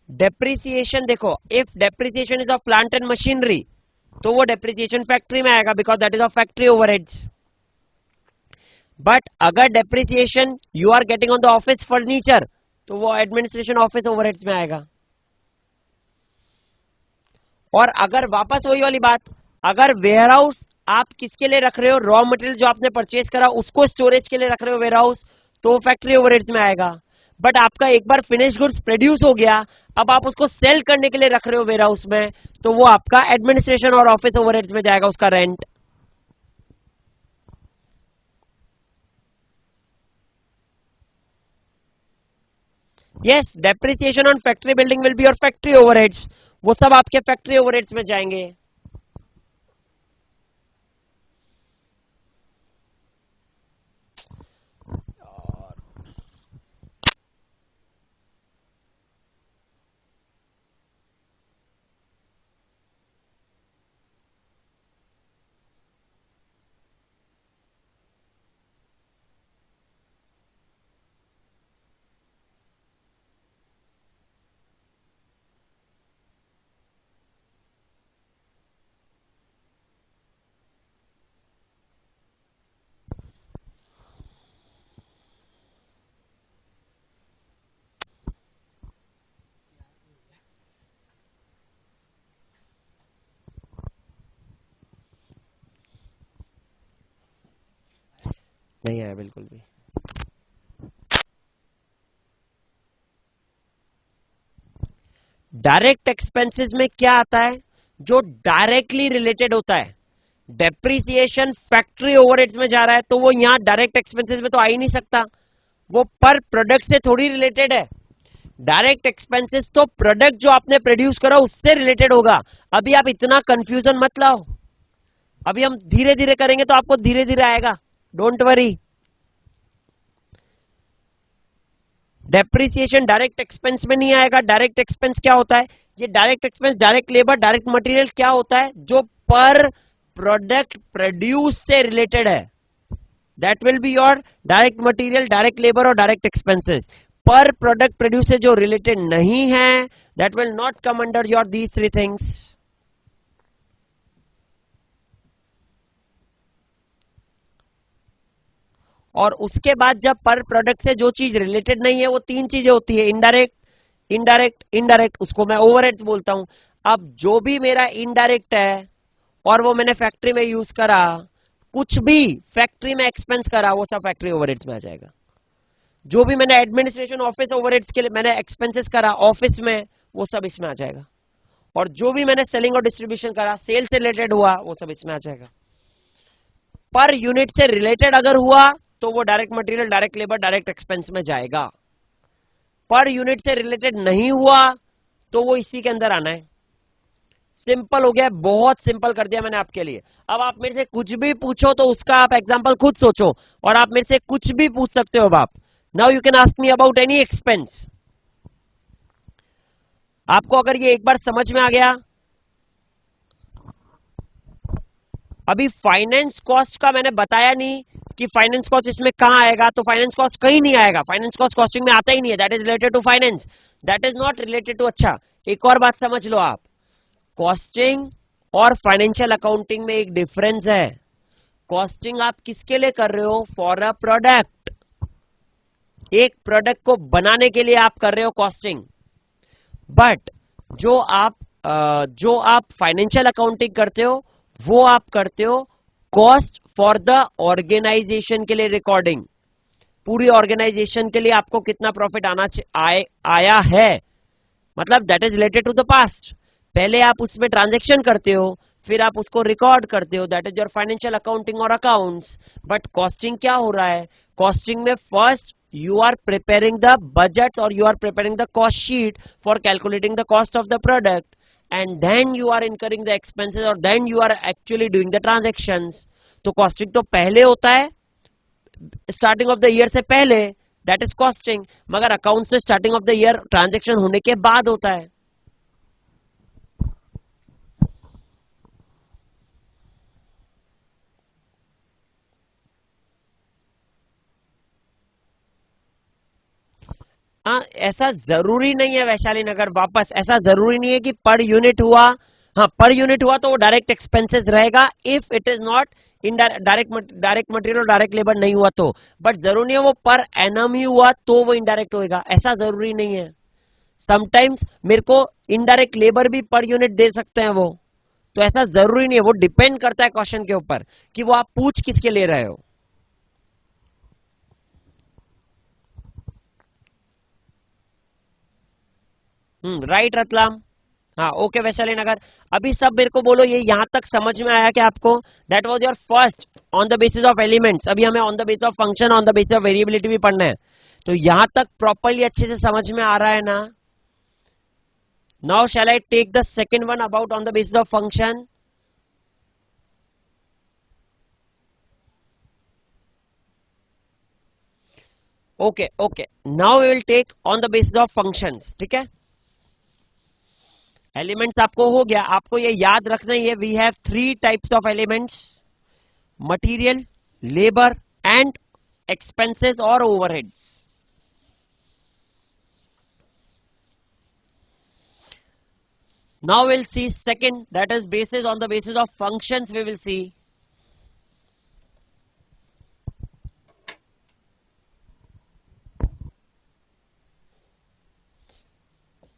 डेप्रिसिएशन देखो, if depreciation is of plant and machinery तो वो डेप्रिसिएशन फैक्ट्री में आएगा because that is of factory overheads. But अगर depreciation you are getting on the office furniture तो वो एडमिनिस्ट्रेशन ऑफिस ओवरहेड्स में आएगा. और अगर वापस वही वाली बात, अगर वेयरहाउस आप किसके लिए रख रहे हो, रॉ मटेरियल जो आपने परचेज करा उसको स्टोरेज के लिए रख रहे हो वेयरहाउस, तो फैक्ट्री ओवरहेड्स में आएगा. बट आपका एक बार फिनिश गुड्स प्रोड्यूस हो गया, अब आप उसको सेल करने के लिए रख रहे हो वेयरहाउस में, तो वो आपका एडमिनिस्ट्रेशन और ऑफिस ओवरहेड्स में जाएगा, उसका rent. Yes, depreciation on factory building will be your factory overheads. वो सब आपके फैक्ट्री ओवरहेड्स में जाएंगे. नहीं आया बिल्कुल भी. डायरेक्ट एक्सपेंसेस में क्या आता है? जो डायरेक्टली रिलेटेड होता है. डेप्रिसिएशन फैक्ट्री ओवरहेड्स में जा रहा है तो वो यहां डायरेक्ट एक्सपेंसेस में तो आ ही नहीं सकता, वो पर प्रोडक्ट से थोड़ी रिलेटेड है. डायरेक्ट एक्सपेंसेस तो प्रोडक्ट जो आपने प्रोड्यूस करा उससे रिलेटेड होगा. अभी आप इतना कंफ्यूजन मत लाओ, अभी हम धीरे धीरे करेंगे तो आपको धीरे धीरे आएगा, don't worry. Depreciation direct expense में नहीं आएगा. डायरेक्ट एक्सपेंस क्या होता है? ये direct expense, direct labour, direct material क्या होता है? जो पर प्रोडक्ट प्रोड्यूस से रिलेटेड है, that will be your direct material, direct labour और डायरेक्ट एक्सपेंसेस। पर प्रोडक्ट प्रोड्यूस से जो रिलेटेड नहीं है, that will not come under your these three things. और उसके बाद जब पर प्रोडक्ट से जो चीज रिलेटेड नहीं है, वो तीन चीजें होती है, इनडायरेक्ट, इनडायरेक्ट, इनडायरेक्ट, उसको मैं ओवरहेड्स बोलता हूं। अब जो भी मेरा इनडायरेक्ट है और वो मैंने फैक्ट्री में यूज करा, कुछ भी फैक्ट्री में एक्सपेंस करा, वो सब फैक्ट्री ओवरहेड्स में आ जाएगा। जो भी मैंने एडमिनिस्ट्रेशन ऑफिस ओवरहेड्स के लिए मैंने एक्सपेंसेस करा ऑफिस में, वो सब इसमें आ जाएगा। और जो भी मैंने सेलिंग और डिस्ट्रीब्यूशन करा, सेल से रिलेटेड हुआ, वो सब इसमें आ जाएगा। पर यूनिट से रिलेटेड अगर हुआ तो वो direct material, direct labour, direct expense में जाएगा। पर यूनिट से रिलेटेड नहीं हुआ तो वो इसी के अंदर आना है। सिंपल हो गया, बहुत सिंपल कर दिया मैंने आपके लिए। अब आप मेरे से कुछ भी पूछो तो उसका आप एग्जांपल खुद सोचो, और आप मेरे से कुछ भी पूछ सकते हो। अब आप now you can ask me about any expense. आपको अगर ये एक बार समझ में आ गया, अभी फाइनेंस कॉस्ट का मैंने बताया नहीं कि फाइनेंस कॉस्ट इसमें कहां आएगा, तो फाइनेंस कॉस्ट कहीं नहीं आएगा, फाइनेंस कॉस्ट कॉस्टिंग में आता ही नहीं है। That is related to finance, that is not related to. अच्छा, एक और बात समझ लो आप, कॉस्टिंग और फाइनेंशियल अकाउंटिंग में एक डिफरेंस है। कॉस्टिंग आप किसके लिए कर रहे हो? For a product. एक प्रोडक्ट को बनाने के लिए आप कर रहे हो कॉस्टिंग। बट जो आप फाइनेंशियल अकाउंटिंग करते हो, वो आप करते हो कॉस्ट फॉर द ऑर्गेनाइजेशन के लिए, रिकॉर्डिंग। पूरी ऑर्गेनाइजेशन के लिए आपको कितना प्रॉफिट आया है, मतलब that is related to the past. पहले आप उसमें ट्रांजैक्शन करते हो, फिर आप उसको रिकॉर्ड करते हो, that is your financial accounting और अकाउंट्स। बट कॉस्टिंग क्या हो रहा है? कॉस्टिंग में first you are preparing the budgets or you are preparing the cost sheet for calculating the cost of the product, and then you are incurring the expenses or then you are actually doing the transactions. तो costing तो पहले होता है, starting of the year से पहले, that is costing. मगर account से starting of the year transaction होने के बाद होता है। हाँ, ऐसा जरूरी नहीं है वैशाली नगर, वापस ऐसा जरूरी नहीं है कि पर यूनिट हुआ। हाँ, पर यूनिट हुआ तो वो डायरेक्ट एक्सपेंसेस रहेगा, if it is not in direct material, direct labour नहीं हुआ तो। बट जरूरी नहीं है वो पर एनम ही हुआ तो वो इनडायरेक्ट होएगा, ऐसा जरूरी नहीं है। समटाइम्स मेरे को इनडायरेक्ट लेबर भी पर यूनिट दे सकते हैं वो, तो ऐसा जरूरी नहीं है। वो डिपेंड करता है क्वेश्चन के ऊपर कि वो आप पूछ किसके ले रहे हो। राइट रतलाम। हाँ, ओके वैशाली नगर। अभी सब मेरे को बोलो, ये यहां तक समझ में आया कि आपको? That was your first on the basis of elements. अभी हमें on the basis of function, on the basis of variability भी पढ़ना है। तो यहां तक प्रॉपरली अच्छे से समझ में आ रहा है ना? Now shall I take the second one about on the basis of function? Okay okay, now we will take on the basis of functions. ठीक है, एलिमेंट्स आपको हो गया। आपको ये याद रखना ही है, we have three types of elements: material, labour and expenses और overheads. Now we'll see second, that is basis, on the basis of functions we will see.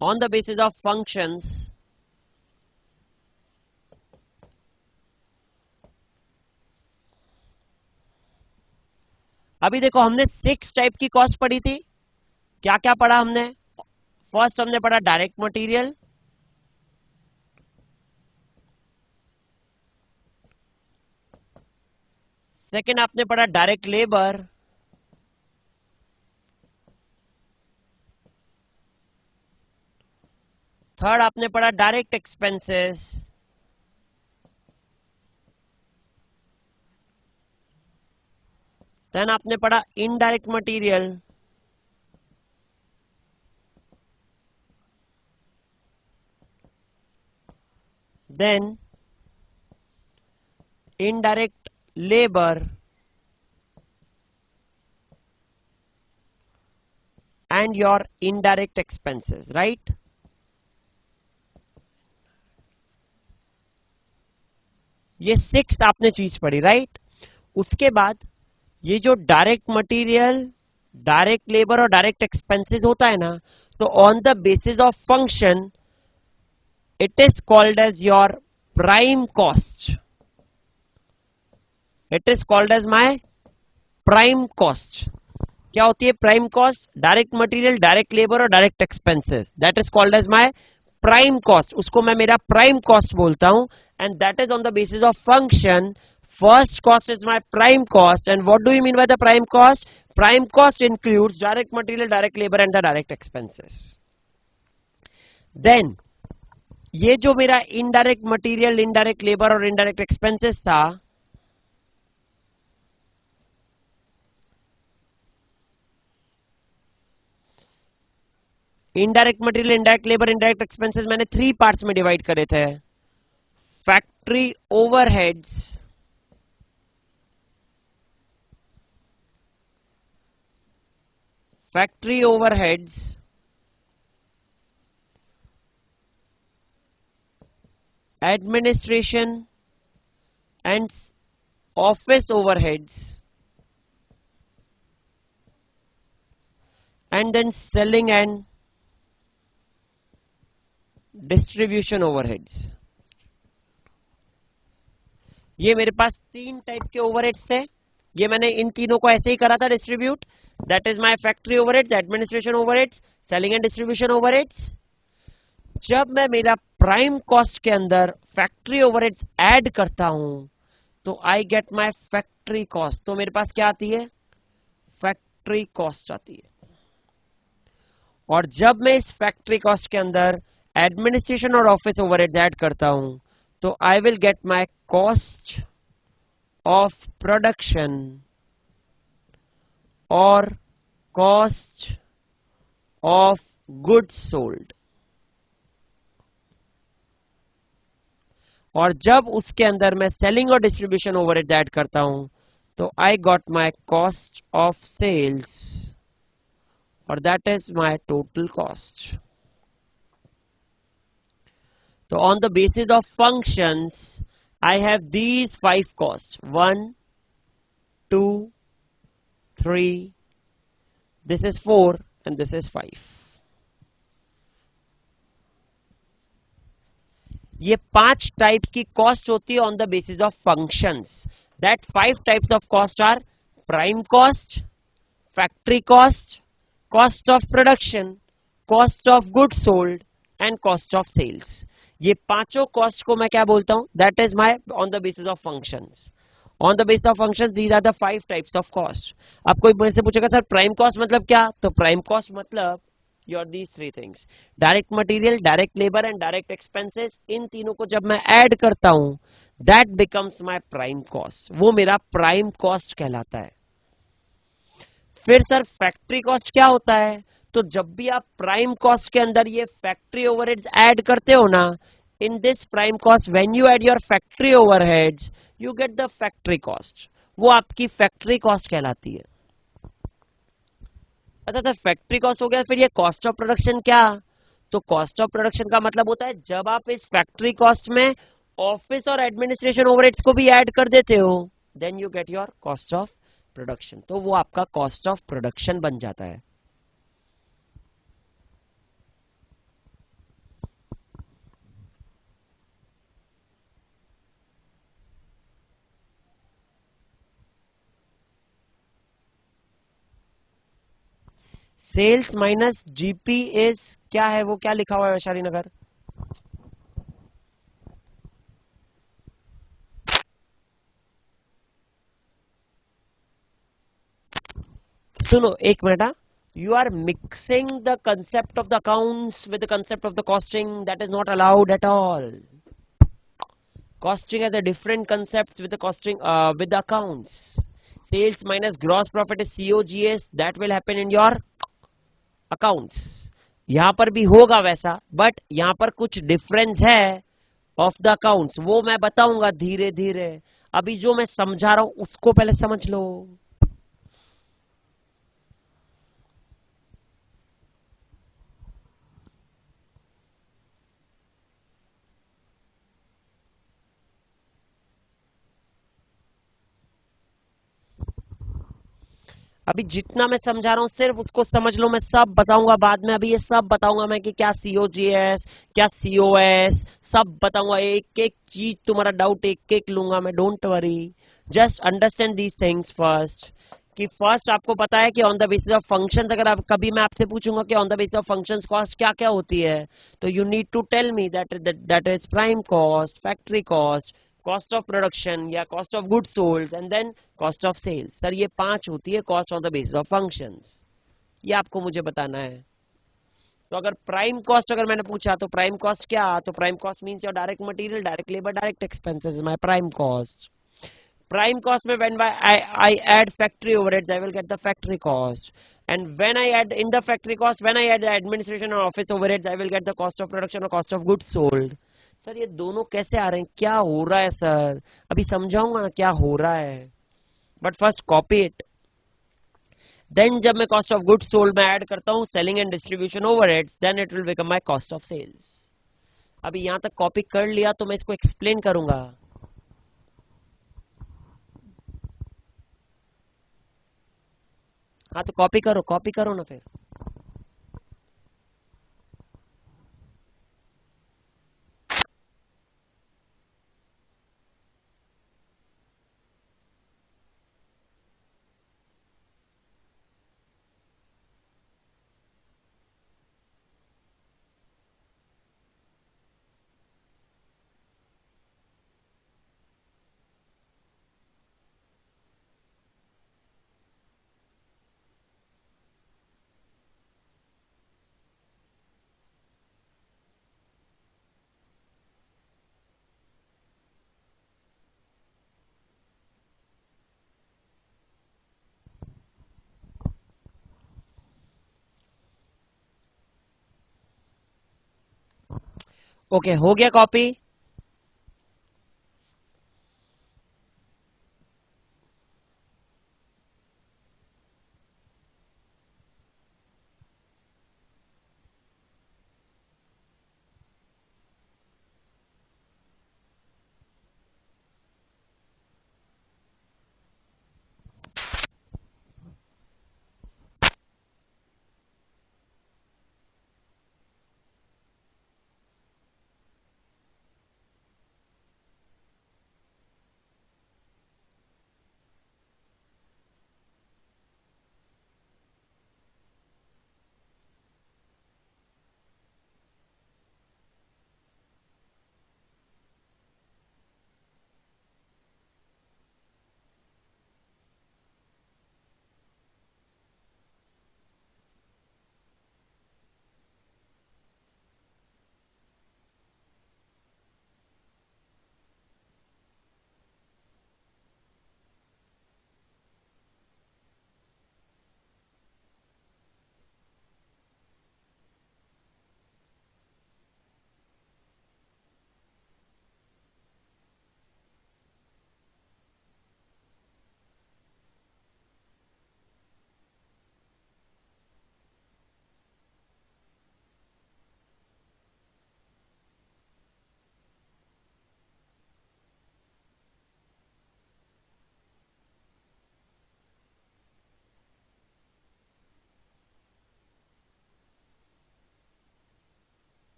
On the basis of functions, अभी देखो हमने 6 type की cost पढ़ी थी। क्या क्या पढ़ा हमने? फर्स्ट हमने पढ़ा डायरेक्ट मटेरियल, सेकेंड आपने पढ़ा डायरेक्ट लेबर, थर्ड आपने पढ़ा डायरेक्ट एक्सपेंसेस, देन आपने पढ़ा indirect material, then indirect labour, and your indirect expenses, right? ये 6 आपने चीज पढ़ी, राइट? उसके बाद ये जो डायरेक्ट मटेरियल, डायरेक्ट लेबर और डायरेक्ट एक्सपेंसेस होता है ना, तो on the basis of function it is called as your prime cost. It is called as my prime cost. क्या होती है prime cost? Direct material, direct labour और direct expenses. That is called as my prime cost. उसको मैं मेरा prime cost बोलता हूं. And that is on the basis of function. First cost is my prime cost. And what do you mean by the prime cost? Prime cost includes direct material, direct labor and the direct expenses. Then ये जो मेरा indirect material, indirect labor और indirect expenses था, indirect material, indirect labor, indirect expenses मैंने 3 parts में divide करे थे. Factory overheads, factory overheads, administration and office overheads, and then selling and distribution overheads. ये मेरे पास 3 टाइप के ओवरहेड्स थे. ये मैंने इन तीनों को ऐसे ही करा था distribute. That is my factory overheads, administration overheads, selling and distribution overheads. जब मैं मेरा प्राइम कॉस्ट के अंदर फैक्ट्री ओवरहेड्स ऐड करता हूं तो I get my factory cost. तो मेरे पास क्या आती है? फैक्ट्री कॉस्ट आती है. और जब मैं इस फैक्ट्री कॉस्ट के अंदर एडमिनिस्ट्रेशन और ऑफिस ओवरहेड्स ऐड करता हूं तो I will get my cost of production और कॉस्ट ऑफ गुड्स सोल्ड. और जब उसके अंदर मैं सेलिंग और डिस्ट्रीब्यूशन ओवरहेड्स ऐड करता हूं तो I got my cost of sales और that is my total cost. So on the basis of functions, I have these 5 costs. 1, 2, 3, this is 4 and this is 5. ये 5 टाइप की cost होती है on the basis of functions. That 5 types of cost are prime cost, factory cost, cost of production, cost of goods sold and cost of sales. ये पांचों cost को मैं क्या बोलता हूं? That is my on the basis of functions. On the basis of functions these are the 5 types of cost. अब कोई मुझसे पूछेगा सर प्राइम कॉस्ट मतलब क्या? तो प्राइम कॉस्ट मतलब your these 3 things, direct material, direct labour and direct expenses. इन तीनों को जब मैं ऐड करता हूं that becomes my prime cost. वो मेरा प्राइम कॉस्ट कहलाता है. फिर सर फैक्ट्री कॉस्ट क्या होता है? तो जब भी आप प्राइम कॉस्ट के अंदर ये फैक्ट्री ओवरहेड्स ऐड करते हो ना, in this prime cost when you add your factory overheads you get the factory cost. वो आपकी फैक्ट्री कॉस्ट कहलाती है. अच्छा सर फैक्ट्री कॉस्ट हो गया, फिर ये कॉस्ट ऑफ प्रोडक्शन क्या? तो कॉस्ट ऑफ प्रोडक्शन का मतलब होता है जब आप इस फैक्ट्री कॉस्ट में ऑफिस और एडमिनिस्ट्रेशन ओवरहेड्स को भी ऐड कर देते हो then you get your cost of production. तो वो आपका कॉस्ट ऑफ प्रोडक्शन बन जाता है. सेल्स माइनस जीपी इज क्या है? वो क्या लिखा हुआ है वैशाली नगर? सुनो एक minute. You are mixing the concept of the accounts with the concept of the costing. That is not allowed at all. Costing has a different concept with the costing with the accounts. Sales minus gross profit is COGS. That will happen in your accounts. यहां पर भी होगा वैसा, but यहां पर कुछ difference है of the accounts. वो मैं बताऊंगा धीरे धीरे. अभी जो मैं समझा रहा हूं उसको पहले समझ लो. अभी जितना मैं समझा रहा हूँ सिर्फ उसको समझ लो, मैं सब बताऊंगा बाद में। अभी ये सब बताऊंगा मैं कि क्या सीओजीएस, क्या सीओएस, सब बताऊंगा। एक एक चीज तुम्हारा डाउट एक एक लूंगा मैं, don't worry. Just understand these things first. कि फर्स्ट आपको पता है कि on the basis of functions, अगर आप कभी मैं आपसे पूछूंगा कि on the basis of functions cost क्या क्या होती है, तो you need to tell me that is prime cost, factory cost, cost of production या cost of good sold, and then cost of sales. Sir ये 5 होती है cost on the basis of functions, ये आपको मुझे बताना है। तो अगर प्राइम कॉस्ट अगर मैंने पूछा तो प्राइम कॉस्ट क्या, तो prime cost means your direct material, direct labour, direct expenses is my prime cost. Prime cost में when I add factory overheads, I will get the factory cost. And when I add in the factory cost, when I add the administration or office overheads, I will get the cost of production or cost of goods sold. Sir ये दोनों कैसे आ रहे हैं, क्या हो रहा है sir? अभी समझाऊंगा ना क्या हो रहा है, but first copy it. Then जब मैं कॉस्ट ऑफ गुड्स सोल्ड में ऐड करता हूँ selling and distribution overheads, then it will become my cost of sales. अभी यहाँ तक कॉपी कर लिया तो मैं इसको एक्सप्लेन करूंगा। हाँ तो कॉपी करो ना फिर। ओके हो गया कॉपी।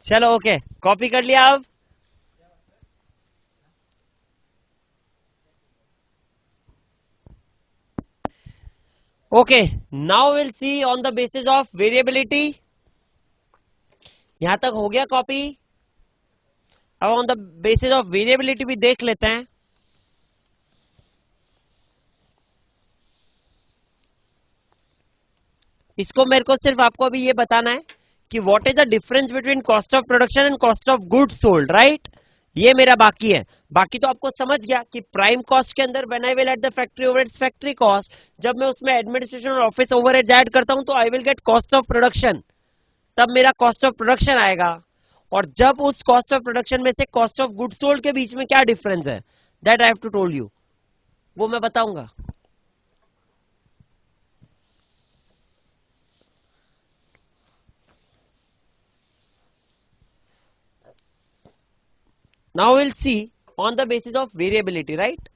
चलो ओके, कॉपी कर लिया। अब okay, now will see on the basis of variability. यहां तक हो गया कॉपी। अब on the basis of variability भी देख लेते हैं। इसको मेरे को सिर्फ आपको अभी ये बताना है कि what is the difference between cost of production and cost of goods sold, right. ये मेरा बाकी है। बाकी तो आपको समझ गया कि प्राइम कॉस्ट के अंदर when I will at the factory overheads factory cost, जब मैं उसमें एडमिनिस्ट्रेशन और ऑफिस ओवरहेड्स ऐड करता हूं तो I will get cost of production, तब मेरा कॉस्ट ऑफ प्रोडक्शन आएगा। और जब उस कॉस्ट ऑफ प्रोडक्शन में से कॉस्ट ऑफ गुड्स सोल्ड के बीच में क्या डिफरेंस है, that I have to told you, वो मैं बताऊंगा। Now we'll see on the basis of variability, right?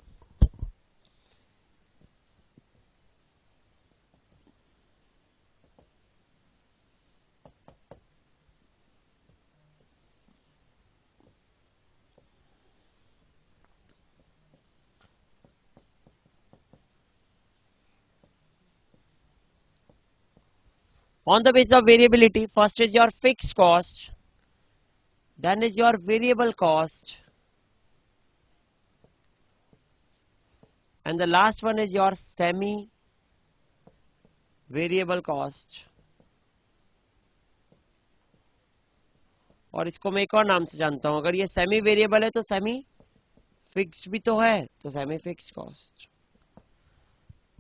On the basis of variability, first is your fixed cost, then is your variable cost, and the last one is your semi variable cost। और इसको मैं एक और नाम से जानता हूं, अगर ये सेमी वेरिएबल है तो सेमी फिक्स्ड भी तो है, तो semi fixed cost.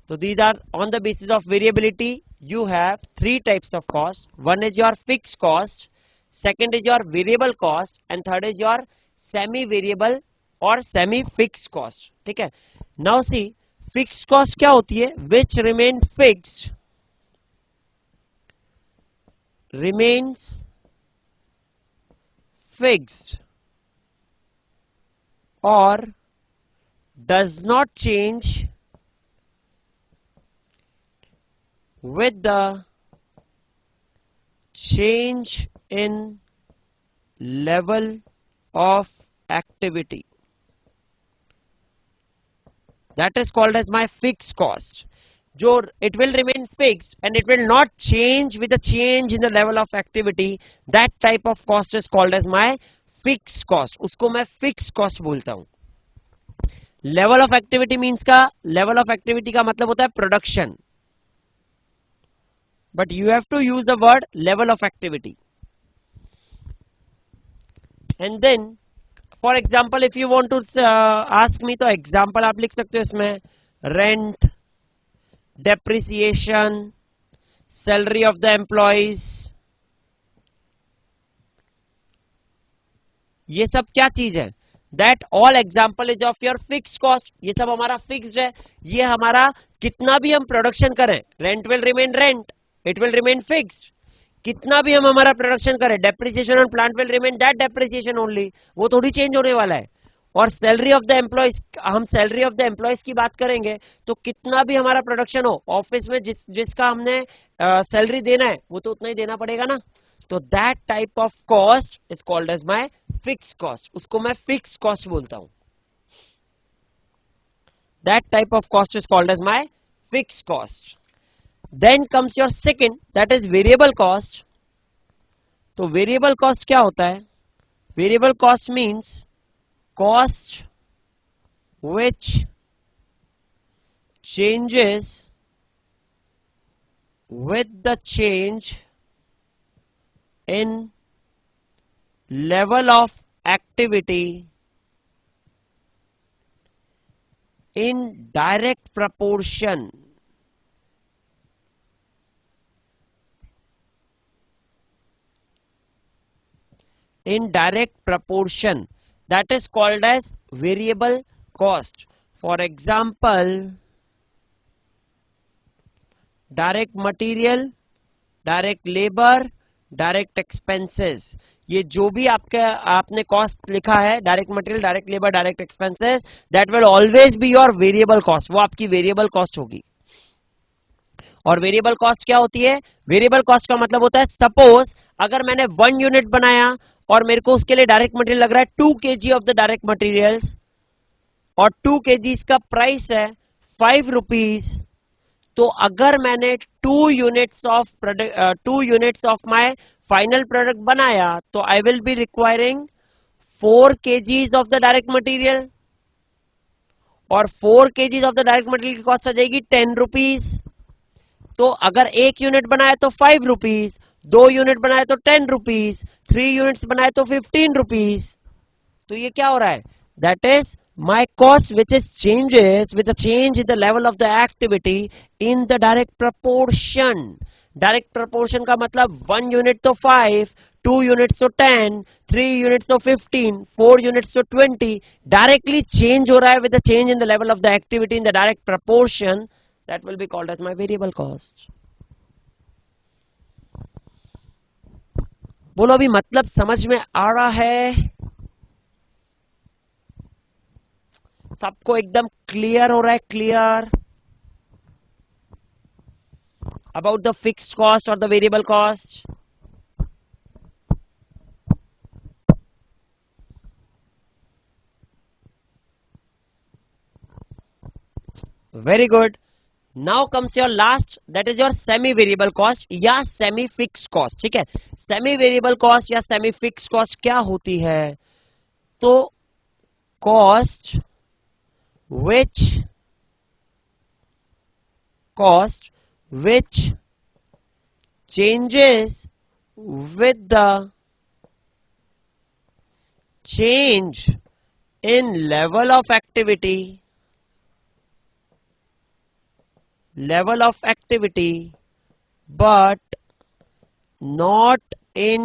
So these are on the basis of variability you have three types of cost. One is your fixed cost, second is your variable cost, and third is your semi variable or semi fixed cost। ठीक है। Now see fixed cost क्या होती है, which remain fixed, remains fixed or does not change with the change in level of activity, that is called as my fixed cost। जो it will remain fixed and it will not change with the change in the level of activity, that type of cost is called as my fixed cost। उसको मैं fixed cost बोलता हूं। Level of activity means का, level of activity का मतलब होता है production, but you have to use the word level of activity। And then for example if you want to ask me, तो example आप लिख सकते हो इसमें, rent, depreciation, salary of the employees, ये सब क्या चीज है, that all example is of your fixed cost। ये सब हमारा fixed है, ये हमारा कितना भी हम प्रोडक्शन करें, rent will remain rent, it will remain fixed। कितना भी हम हमारा प्रोडक्शन करें, depreciation on plant will remain that depreciation only, वो थोड़ी चेंज होने वाला है। और सैलरी ऑफ द एम्प्लॉयज, हम सैलरी ऑफ द एम्प्लॉयज की बात करेंगे तो कितना भी हमारा प्रोडक्शन हो, ऑफिस में जिसका हमने सैलरी देना है वो तो उतना ही देना पड़ेगा ना। तो that type of cost is called as my fix cost, उसको मैं फिक्स कॉस्ट बोलता हूं। That type of cost is called as my fix cost. Then comes your second, that is variable cost। तो variable cost क्या होता है, variable cost means cost which changes with the change in level of activity in direct proportion that is called as variable cost। For example direct material, direct labor, direct expenses, ये जो भी आपने cost लिखा है, direct material, direct labour, direct expenses, that will always be your variable cost, वो आपकी variable cost होगी। और वेरिएबल कॉस्ट क्या होती है, वेरिएबल कॉस्ट का मतलब होता है सपोज अगर मैंने 1 यूनिट बनाया और मेरे को उसके लिए डायरेक्ट मटेरियल लग रहा है 2 kg of the direct materials, और 2 kg का प्राइस है 5 रुपीज, तो अगर मैंने 2 units of my final product बनाया तो I will be requiring 4 kgs of the direct material, और 4 kgs of the direct material की कॉस्ट आ जाएगी 10 रुपीज। तो अगर 1 यूनिट बनाया तो 5 रुपीज, 2 यूनिट बनाया तो 10 रुपीज, 3 यूनिट्स बनाए तो 15 रुपीज। तो ये क्या हो रहा है? That is my cost which is changes with the change in the level of the activity in the direct proportion. Direct proportion का मतलब 1 यूनिट तो 5, 2 यूनिट्स तो 10, 3 यूनिट्स तो 15, 4 यूनिट्स तो 20, डायरेक्टली चेंज हो रहा है with the change in the level of the activity in the direct proportion. That will be called as my variable cost. बोलो अभी मतलब समझ में आ रहा है? सबको एकदम क्लियर हो रहा है? Clear about the fixed cost और the variable cost? Very good. Now comes your last, that is your semi variable cost या सेमी फिक्स्ड कॉस्ट। ठीक है, सेमी वेरिएबल कॉस्ट या सेमी फिक्स्ड कॉस्ट क्या होती है? तो cost which changes with the change in level of activity but not in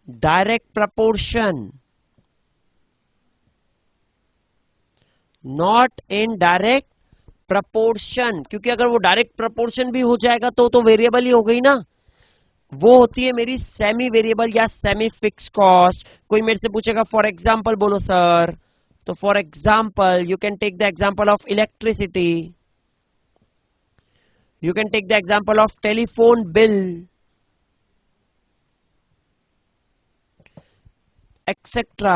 direct proportion, क्योंकि अगर वो डायरेक्ट प्रपोर्शन भी हो जाएगा तो वेरिएबल ही हो गई ना। वो होती है मेरी सेमी वेरिएबल या सेमी फिक्स कॉस्ट। कोई मेरे से पूछेगा फॉर एग्जांपल बोलो सर, तो for example you can take the example of electricity, you can take the example of telephone bill, etc.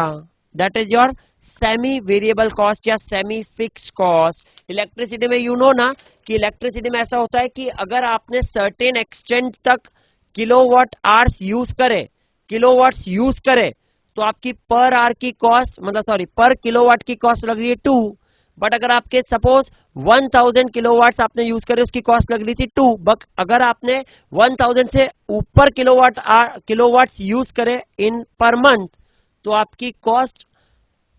That is your semi variable cost या semi fixed cost। Electricity में you know ना कि electricity में ऐसा होता है कि अगर आपने सर्टेन एक्सटेंट तक किलोवाट आवर्स यूज करे तो आपकी पर आवर की कॉस्ट, मतलब सॉरी पर किलोवाट की कॉस्ट लग रही है 2। बट अगर आपके सपोज 1000 किलोवाट्स आपने यूज करे, उसकी कॉस्ट लग रही थी 2। बट अगर आपने 1000 से ऊपर किलोवाट्स यूज करे इन पर मंथ तो आपकी कॉस्ट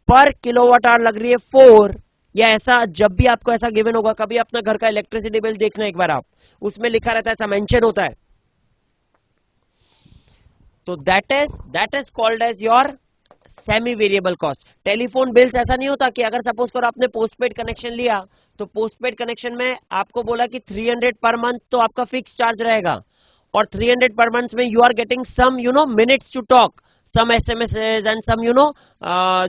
पर किलोवाट आवर लग रही है 4। या ऐसा जब भी आपको ऐसा गिवन होगा, कभी अपना घर का इलेक्ट्रिसिटी बिल देखना एक बार आप, उसमें लिखा रहता है, ऐसा मेंशन होता है। तो that is called as your semi variable cost. Telephone bills ऐसा नहीं होता कि अगर सपोज करो आपने पोस्टपेड कनेक्शन लिया तो पोस्टपेड कनेक्शन में आपको बोला कि 300 पर मंथ तो आपका फिक्स चार्ज रहेगा, और 300 पर मंथ में you are getting some minutes to talk, some SMS and some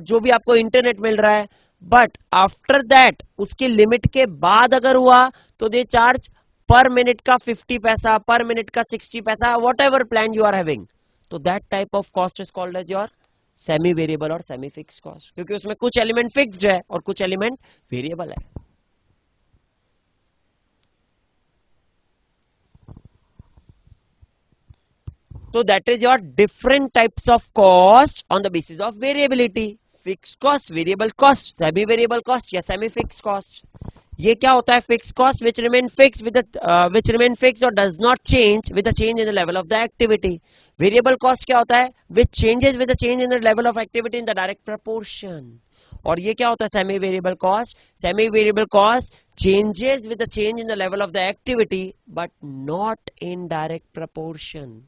जो भी आपको इंटरनेट मिल रहा है। बट आफ्टर दैट उसकी लिमिट के बाद अगर हुआ तो दे चार्ज पर मिनट का 50 पैसा, पर मिनट का 60 पैसा, whatever plan you are having. तो that type of cost is called as your semi variable और सेमी फिक्स कॉस्ट, क्योंकि उसमें कुछ एलिमेंट फिक्स्ड है और कुछ एलिमेंट वेरिएबल है। So that is your different types of cost on the basis of variability. Fixed cost, variable cost, semi variable cost या semi fixed cost। ये क्या होता है? fixed cost which remain fixed or does not change with the change in the level of the activity। variable cost क्या होता है? which changes with the change in the level of activity in the direct proportion। और ये क्या होता है? semi variable cost changes with the change in the level of the activity but not in direct proportion।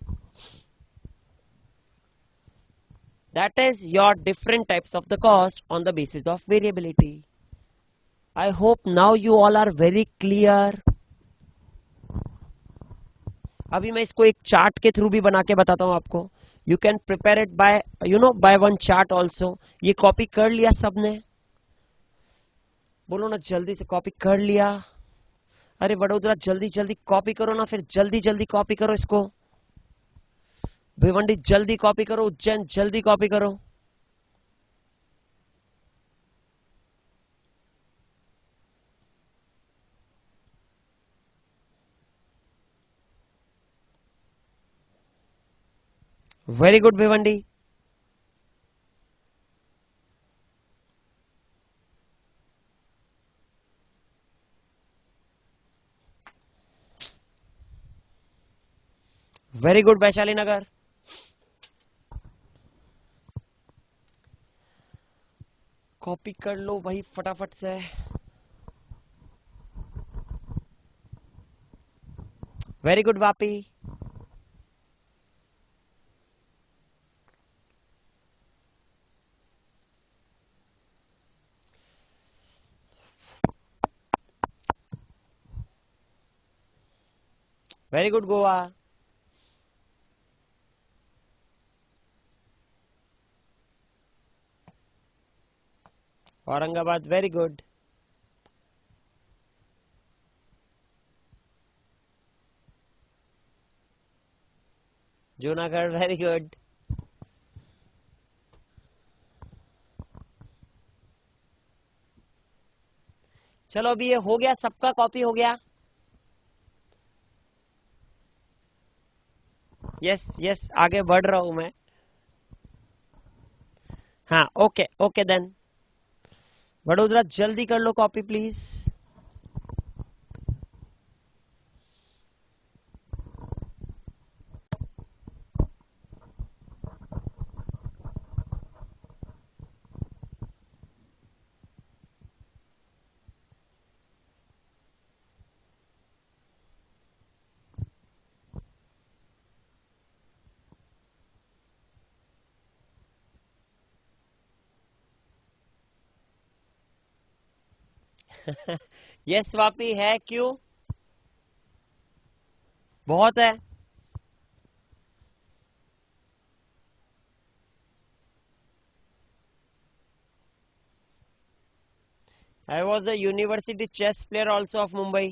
That is your different types of the cost on the basis of variability। I hope now you all are very clear। अभी मैं इसको एक chart के through भी बना के बताता हूं आपको। You can prepare it by by one chart also। ये कॉपी कर लिया सबने? बोलो ना जल्दी से, कॉपी कर लिया? अरे वडोदरा जल्दी जल्दी कॉपी करो ना, फिर जल्दी जल्दी कॉपी करो इसको। भिवंडी जल्दी कॉपी करो, उज्जैन जल्दी कॉपी करो। Very good Bhiwandi. Very good Vaishali Nagar. Copy कर लो भाई फटाफट से। Very good Vapi. Very good Goa. Aurangabad very good. Junagadh very good. चलो अभी ये हो गया, सबका कॉपी हो गया। यस यस, आगे बढ़ रहा हूं मैं। हाँ ओके ओके देन। वडोदरा जल्दी कर लो कॉपी प्लीज। यस वापी है, क्यों? बहुत है। I was a university chess player also of Mumbai.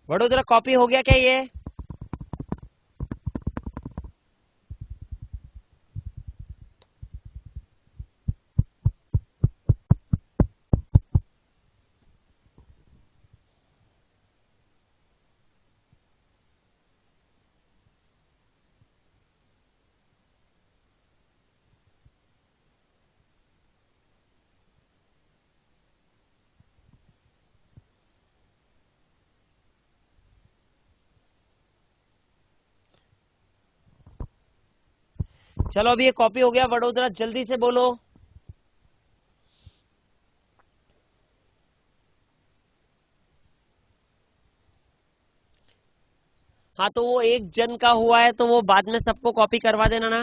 Vadodara copy हो गया क्या ये? चलो अभी ये कॉपी हो गया, वडोदरा जल्दी से बोलो। हाँ तो वो एक जन का हुआ है तो वो बाद में सबको कॉपी करवा देना ना।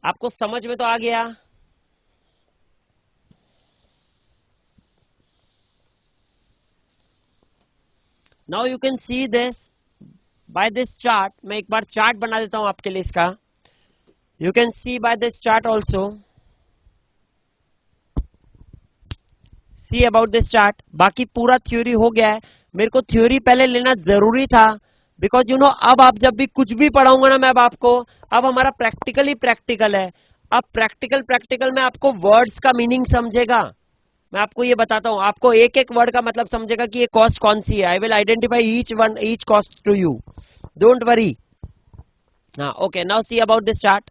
आपको समझ में तो आ गया? Now you can see this by this chart. मैं एक बार चार्ट बना देता हूं आपके लिए इसका। You can see by this chart also. See about this chart. बाकी पूरा थ्योरी हो गया है। मेरे को थ्योरी पहले लेना जरूरी था, बिकॉज यू नो अब आप जब भी कुछ भी पढ़ाऊंगा ना मैं अब आपको, अब हमारा प्रैक्टिकल ही प्रैक्टिकल है। अब प्रैक्टिकल प्रैक्टिकल में आपको वर्ड्स का मीनिंग समझेगा। मैं आपको ये बताता हूँ, आपको एक एक वर्ड का मतलब समझेगा कि ये कॉस्ट कौन सी है। I will identify each one each cost to you, don't worry. हाँ okay, now see about this chart.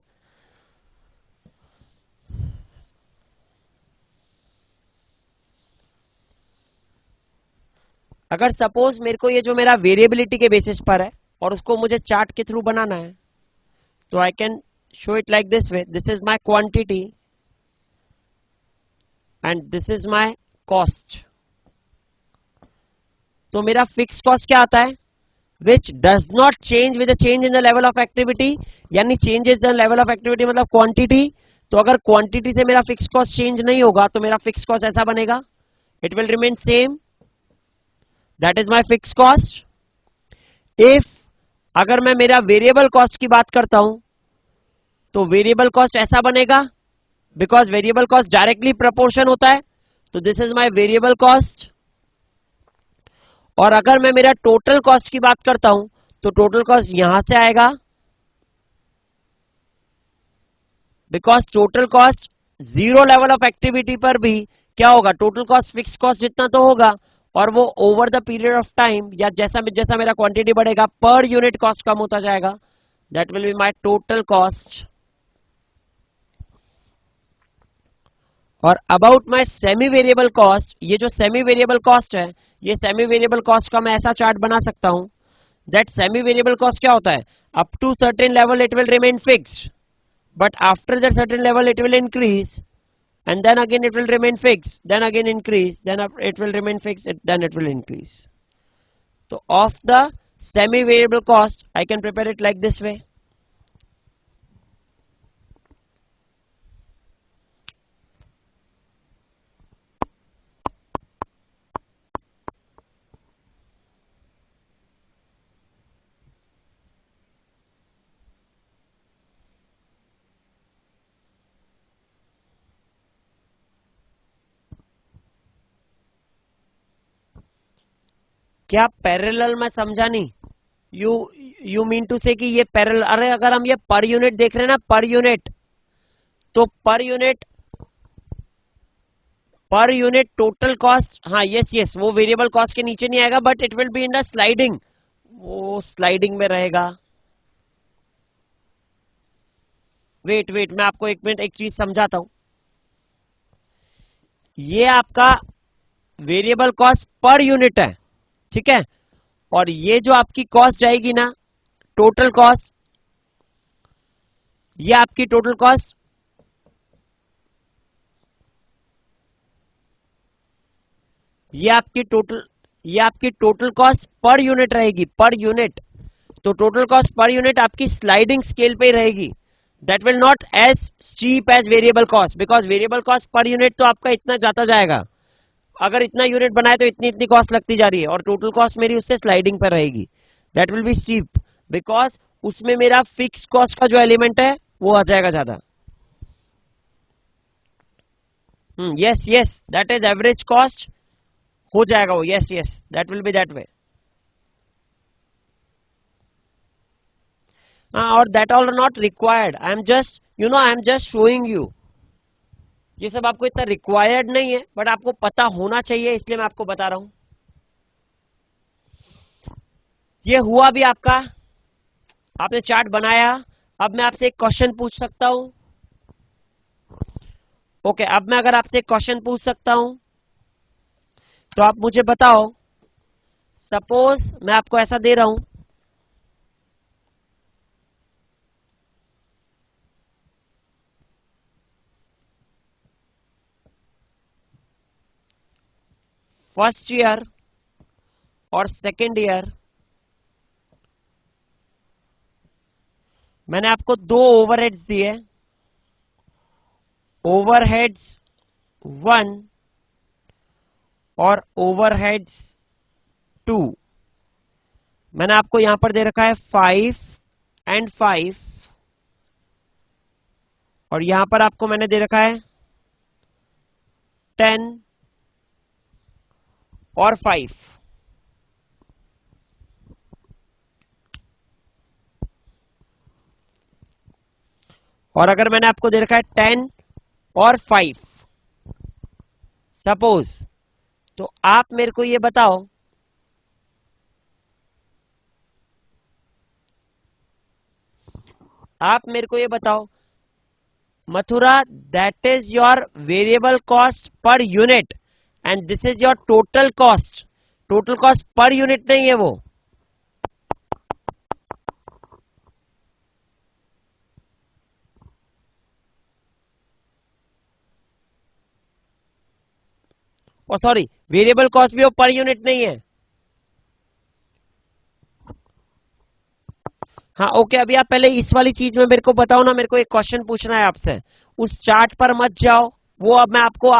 अगर सपोज मेरे को ये जो मेरा वेरिएबिलिटी के बेसिस पर है और उसको मुझे चार्ट के थ्रू बनाना है, तो I can show it like this way. This is my quantity and this is my cost. तो मेरा फिक्स कॉस्ट क्या आता है? Which does not change with change in the level of activity, यानी changes the level of activity मतलब quantity. तो अगर quantity से मेरा फिक्स कॉस्ट चेंज नहीं होगा तो मेरा फिक्स कॉस्ट ऐसा बनेगा, it will remain same, that is my fix cost. If अगर मैं मेरा वेरिएबल कॉस्ट की बात करता हूं तो वेरिएबल कॉस्ट ऐसा बनेगा, because variable cost directly proportion होता है, तो this is my variable cost. और अगर मैं मेरा टोटल कॉस्ट की बात करता हूं तो टोटल कॉस्ट यहां से आएगा, because total cost zero level of activity पर भी क्या होगा, टोटल कॉस्ट फिक्स कॉस्ट जितना तो होगा, और वो over the period of time या जैसा जैसा मेरा क्वांटिटी बढ़ेगा पर यूनिट कॉस्ट कम होता जाएगा. That will be my total cost. और about my semi variable cost, ये जो सेमी वेरिएबल कॉस्ट है, ये सेमी वेरिएबल कॉस्ट का मैं ऐसा चार्ट बना सकता हूं दैट सेमी वेरिएबल कॉस्ट क्या होता है, up to certain level it will remain fixed, but after that certain level it will increase, and then again it will remain fixed, then again increase, then it will remain fixed, then it will increase. So of the semi variable cost I can prepare it like this way. क्या parallel में समझा नहीं? You mean to से कि ये parallel, अरे अगर हम ये पर यूनिट देख रहे हैं ना, पर यूनिट, तो पर यूनिट टोटल कॉस्ट, हाँ यस यस, वो वेरिएबल कॉस्ट के नीचे नहीं आएगा, but it will be in the sliding, वो स्लाइडिंग में रहेगा. वेट वेट, मैं आपको एक मिनट एक चीज समझाता हूं. ये आपका वेरिएबल कॉस्ट पर यूनिट है, ठीक है, और ये जो आपकी कॉस्ट जाएगी ना, टोटल कॉस्ट, ये आपकी टोटल कॉस्ट, ये आपकी टोटल कॉस्ट पर यूनिट रहेगी, पर यूनिट. तो टोटल कॉस्ट पर यूनिट आपकी स्लाइडिंग स्केल पे ही रहेगी. That will not as cheap as variable cost, because variable cost per unit तो आपका इतना जाता जाएगा, अगर इतना यूनिट बनाए तो इतनी इतनी कॉस्ट लगती जा रही है, और टोटल कॉस्ट मेरी उससे स्लाइडिंग पर रहेगी. That will be cheap because उसमें मेरा फिक्स कॉस्ट का जो एलिमेंट है वो आ जाएगा ज्यादा. Yes yes, that is average cost हो जाएगा वो. Yes yes, that will be that way. और that all are not required, I am just I am just showing you. ये सब आपको इतना रिक्वायर्ड नहीं है, बट आपको पता होना चाहिए, इसलिए मैं आपको बता रहा हूं. ये हुआ भी आपका, आपने चार्ट बनाया. अब मैं आपसे एक क्वेश्चन पूछ सकता हूं. ओके, अब मैं अगर आपसे एक क्वेश्चन पूछ सकता हूं तो आप मुझे बताओ. सपोज मैं आपको ऐसा दे रहा हूं, फर्स्ट ईयर और सेकेंड ईयर मैंने आपको दो ओवरहेड्स दिए, ओवरहेड्स 1 और ओवरहेड्स 2. मैंने आपको यहां पर दे रखा है 5 एंड 5, और यहां पर आपको मैंने दे रखा है 10 और 5. और अगर मैंने आपको दे रखा है 10 और 5 सपोज, तो आप मेरे को ये बताओ, Mathura, that is your variable cost per unit and this is your total cost. Total cost per unit नहीं है वो. और सॉरी, वेरिएबल कॉस्ट भी वो पर यूनिट नहीं है. हाँ ओके, अभी आप पहले इस वाली चीज में मेरे को बताओ ना, मेरे को एक क्वेश्चन पूछना है आपसे. उस चार्ट पर मत जाओ, वो अब मैं आपको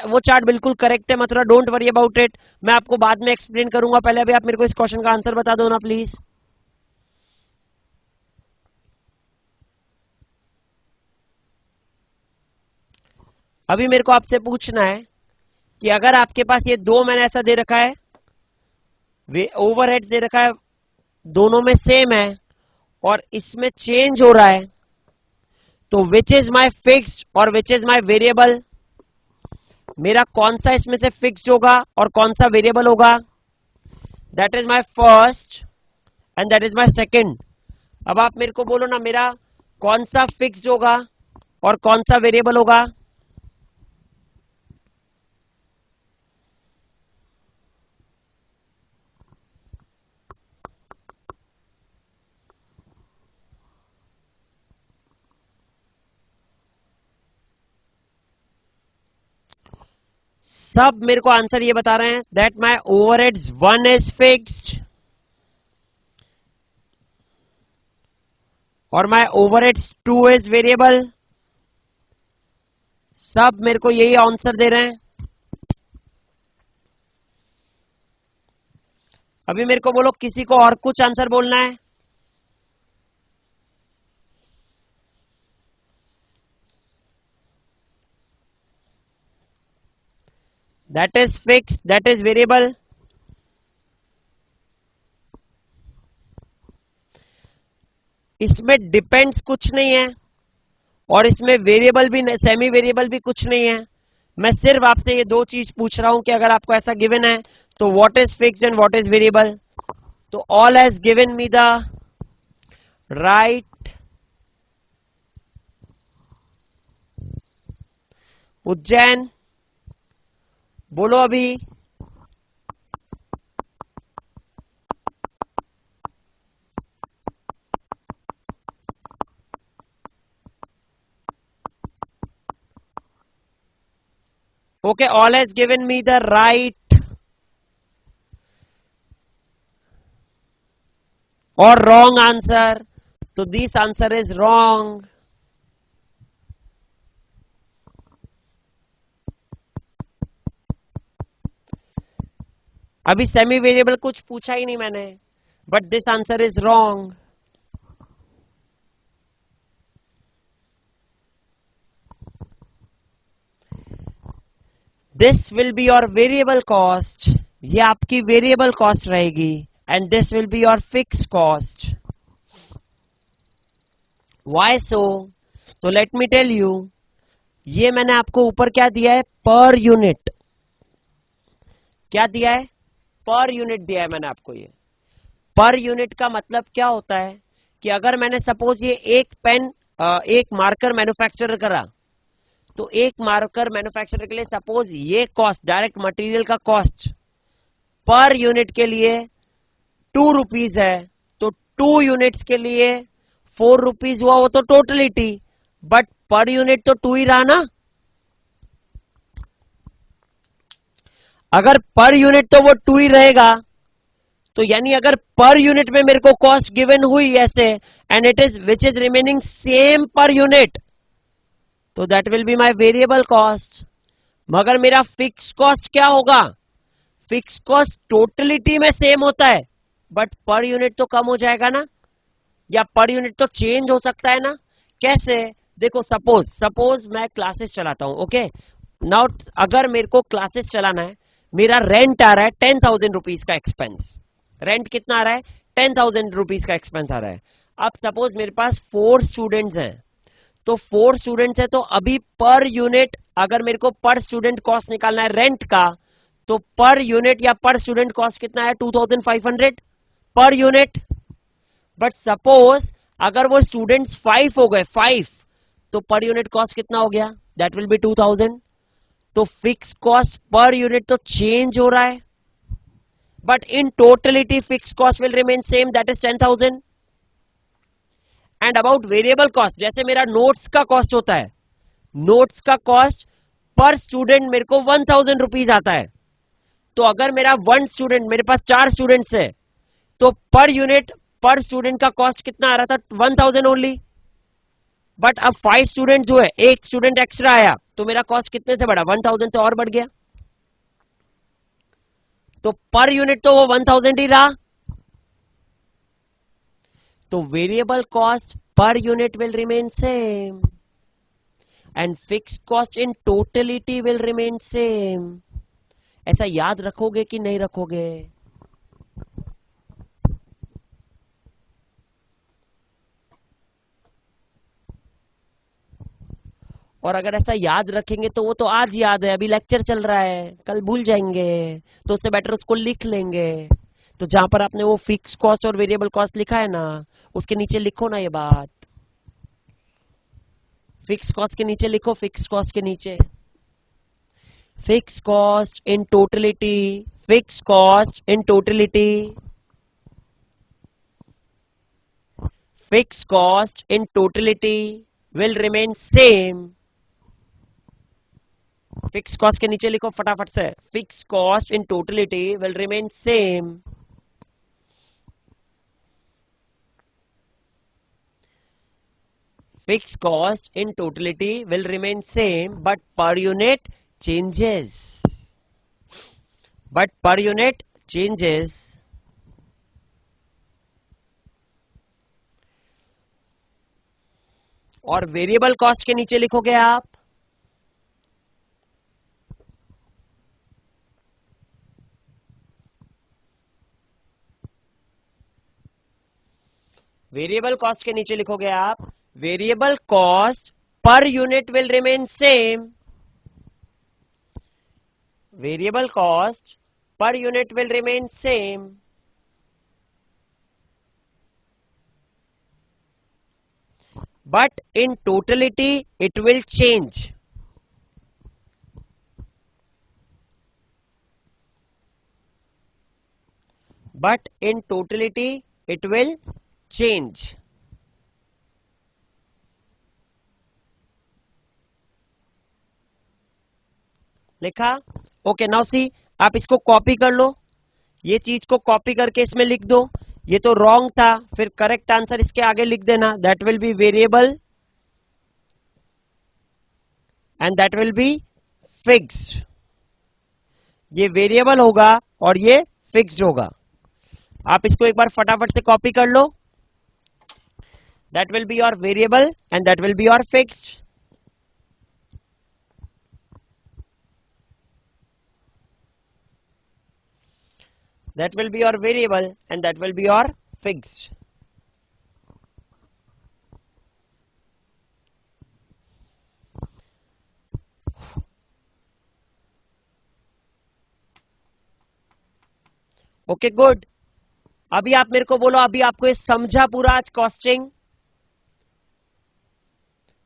वो चार्ट बिल्कुल करेक्ट है, मतलब डोंट वरी अबाउट इट. मैं आपको बाद में एक्सप्लेन करूंगा, पहले अभी आप मेरे को इस क्वेश्चन का आंसर बता दो ना प्लीज. अभी मेरे को आपसे पूछना है कि अगर आपके पास ये दो, मैंने ऐसा दे रखा है, वे ओवरहेड्स दे रखा है, दोनों में सेम है और इसमें चेंज हो रहा है, तो विच इज माई फिक्स्ड और विच इज माई वेरिएबल, मेरा कौन सा इसमें से फिक्स्ड होगा और कौन सा वेरिएबल होगा, that is my first and that is my second. अब आप मेरे को बोलो ना, मेरा कौन सा फिक्स्ड होगा और कौन सा वेरिएबल होगा। सब मेरे को आंसर ये बता रहे हैं that my overheads 1 is fixed और माई ओवरहेड्स 2 इज वेरिएबल। सब मेरे को यही आंसर दे रहे हैं। अभी मेरे को बोलो किसी को और कुछ आंसर बोलना है। That is fix, that is variable. इसमें डिपेंड्स कुछ नहीं है और इसमें वेरिएबल भी, सेमी वेरिएबल भी कुछ नहीं है। मैं सिर्फ आपसे ये दो चीज पूछ रहा हूं कि अगर आपको ऐसा गिवन है तो what is fixed and what is variable. तो all has given me the right Ujjain, बोलो अभी। Okay, all has given me the right और रॉन्ग आंसर, तो दिस आंसर इज रॉन्ग। अभी सेमी वेरिएबल कुछ पूछा ही नहीं मैंने, but this answer is wrong. This will be your variable cost, ये आपकी वेरिएबल कॉस्ट रहेगी, and this will be your fix cost. Why so? तो लेट मी टेल यू, ये मैंने आपको ऊपर क्या दिया है, पर यूनिट। क्या दिया है? पर यूनिट दिया है मैंने आपको। ये पर यूनिट का मतलब क्या होता है कि अगर मैंने सपोज ये एक पेन, एक मार्कर मैन्युफैक्चर करा, तो एक मार्कर मैन्युफैक्चर के लिए सपोज ये कॉस्ट, डायरेक्ट मटेरियल का कॉस्ट पर यूनिट के लिए 2 रुपीज है, तो 2 यूनिट्स के लिए 4 रुपीज हुआ, वो तो टोटलिटी, बट पर यूनिट तो 2 ही रहा ना। अगर पर यूनिट तो वो 2 ही रहेगा, तो यानी अगर पर यूनिट में मेरे को कॉस्ट गिवन हुई ऐसे, and it is which is remaining same per unit, तो that will be my variable cost. मगर मेरा फिक्स कॉस्ट क्या होगा? फिक्स कॉस्ट टोटलिटी में सेम होता है, बट पर यूनिट तो कम हो जाएगा ना, या पर यूनिट तो चेंज हो सकता है ना। कैसे? देखो, सपोज मैं क्लासेस चलाता हूं, ओके। नाउ अगर मेरे को क्लासेस चलाना है, मेरा रेंट आ रहा है 10,000 रुपीज का एक्सपेंस। रेंट कितना आ रहा है? 10,000 रुपीज का एक्सपेंस आ रहा है। अब सपोज मेरे पास 4 स्टूडेंट्स हैं, तो 4 स्टूडेंट्स है, तो अभी पर यूनिट अगर मेरे को पर स्टूडेंट कॉस्ट निकालना है रेंट का, तो पर यूनिट या पर स्टूडेंट कॉस्ट कितना है? 2,500 पर यूनिट। बट सपोज अगर वो स्टूडेंट्स 5 हो गए, 5, तो पर यूनिट कॉस्ट कितना हो गया? That will B 2,000। तो फिक्स कॉस्ट पर यूनिट तो चेंज हो रहा है, but in totality fix cost will remain same, that is 10,000। And about variable cost, जैसे मेरा नोट्स का कॉस्ट होता है, नोट्स का कॉस्ट पर स्टूडेंट मेरे को 1,000 रुपीज आता है। तो अगर मेरा 1 स्टूडेंट, मेरे पास 4 स्टूडेंट्स है, तो पर यूनिट पर स्टूडेंट का कॉस्ट कितना आ रहा था? 1,000 ओनली। बट अब 5 स्टूडेंट जो है, एक स्टूडेंट एक्स्ट्रा आया, तो मेरा कॉस्ट कितने से बढ़ा? 1,000 से और बढ़ गया। तो पर यूनिट तो वो 1,000 ही रहा। तो variable cost per unit will remain same and fixed cost in totality will remain same. ऐसा याद रखोगे कि नहीं रखोगे? और अगर ऐसा याद रखेंगे तो वो तो आज याद है, अभी लेक्चर चल रहा है, कल भूल जाएंगे, तो उससे बेटर उसको लिख लेंगे। तो जहां पर आपने वो फिक्स कॉस्ट और वेरिएबल कॉस्ट लिखा है ना, उसके नीचे लिखो ना ये बात, फिक्स कॉस्ट के नीचे लिखो, फिक्स कॉस्ट के नीचे fix cost in totality, fix cost in totality, fix cost in totality will remain same. Fix cost के नीचे लिखो फटाफट से, fix cost in totality will remain same. Fixed cost in totality will remain same, but per unit changes. But per unit changes. और variable cost के नीचे लिखोगे आप वेरिएबल कॉस्ट के नीचे लिखोगे आप variable cost per unit will remain same. Variable cost per unit will remain same, but in totality it will change. But in totality it will change. लिखा? ओके, नाउ सी, आप इसको कॉपी कर लो, ये चीज को कॉपी करके इसमें लिख दो। ये तो रॉन्ग था, फिर करेक्ट आंसर इसके आगे लिख देना, that will B variable and that will be fixed. ये वेरिएबल होगा और ये फिक्स्ड होगा। आप इसको एक बार फटाफट से कॉपी कर लो, that will be your variable and that will be your fixed. That will be your variable and that will be your fixed. Okay, good. अभी आप मेरे को बोलो, अभी आपको ये समझा पूरा आज costing?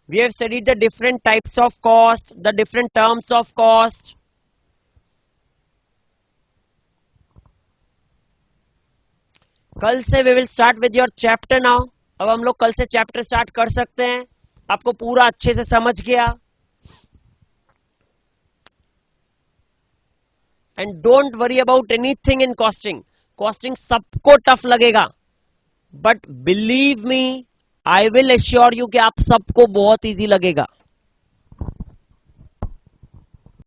We have studied the different types of cost, the different terms of cost. कल से we will start with your chapter now. अब हम लोग कल से चैप्टर स्टार्ट कर सकते हैं, आपको पूरा अच्छे से समझ गया। And don't worry about anything in costing. Costing सबको टफ लगेगा, but believe me, I will assure you कि आप सबको बहुत इजी लगेगा।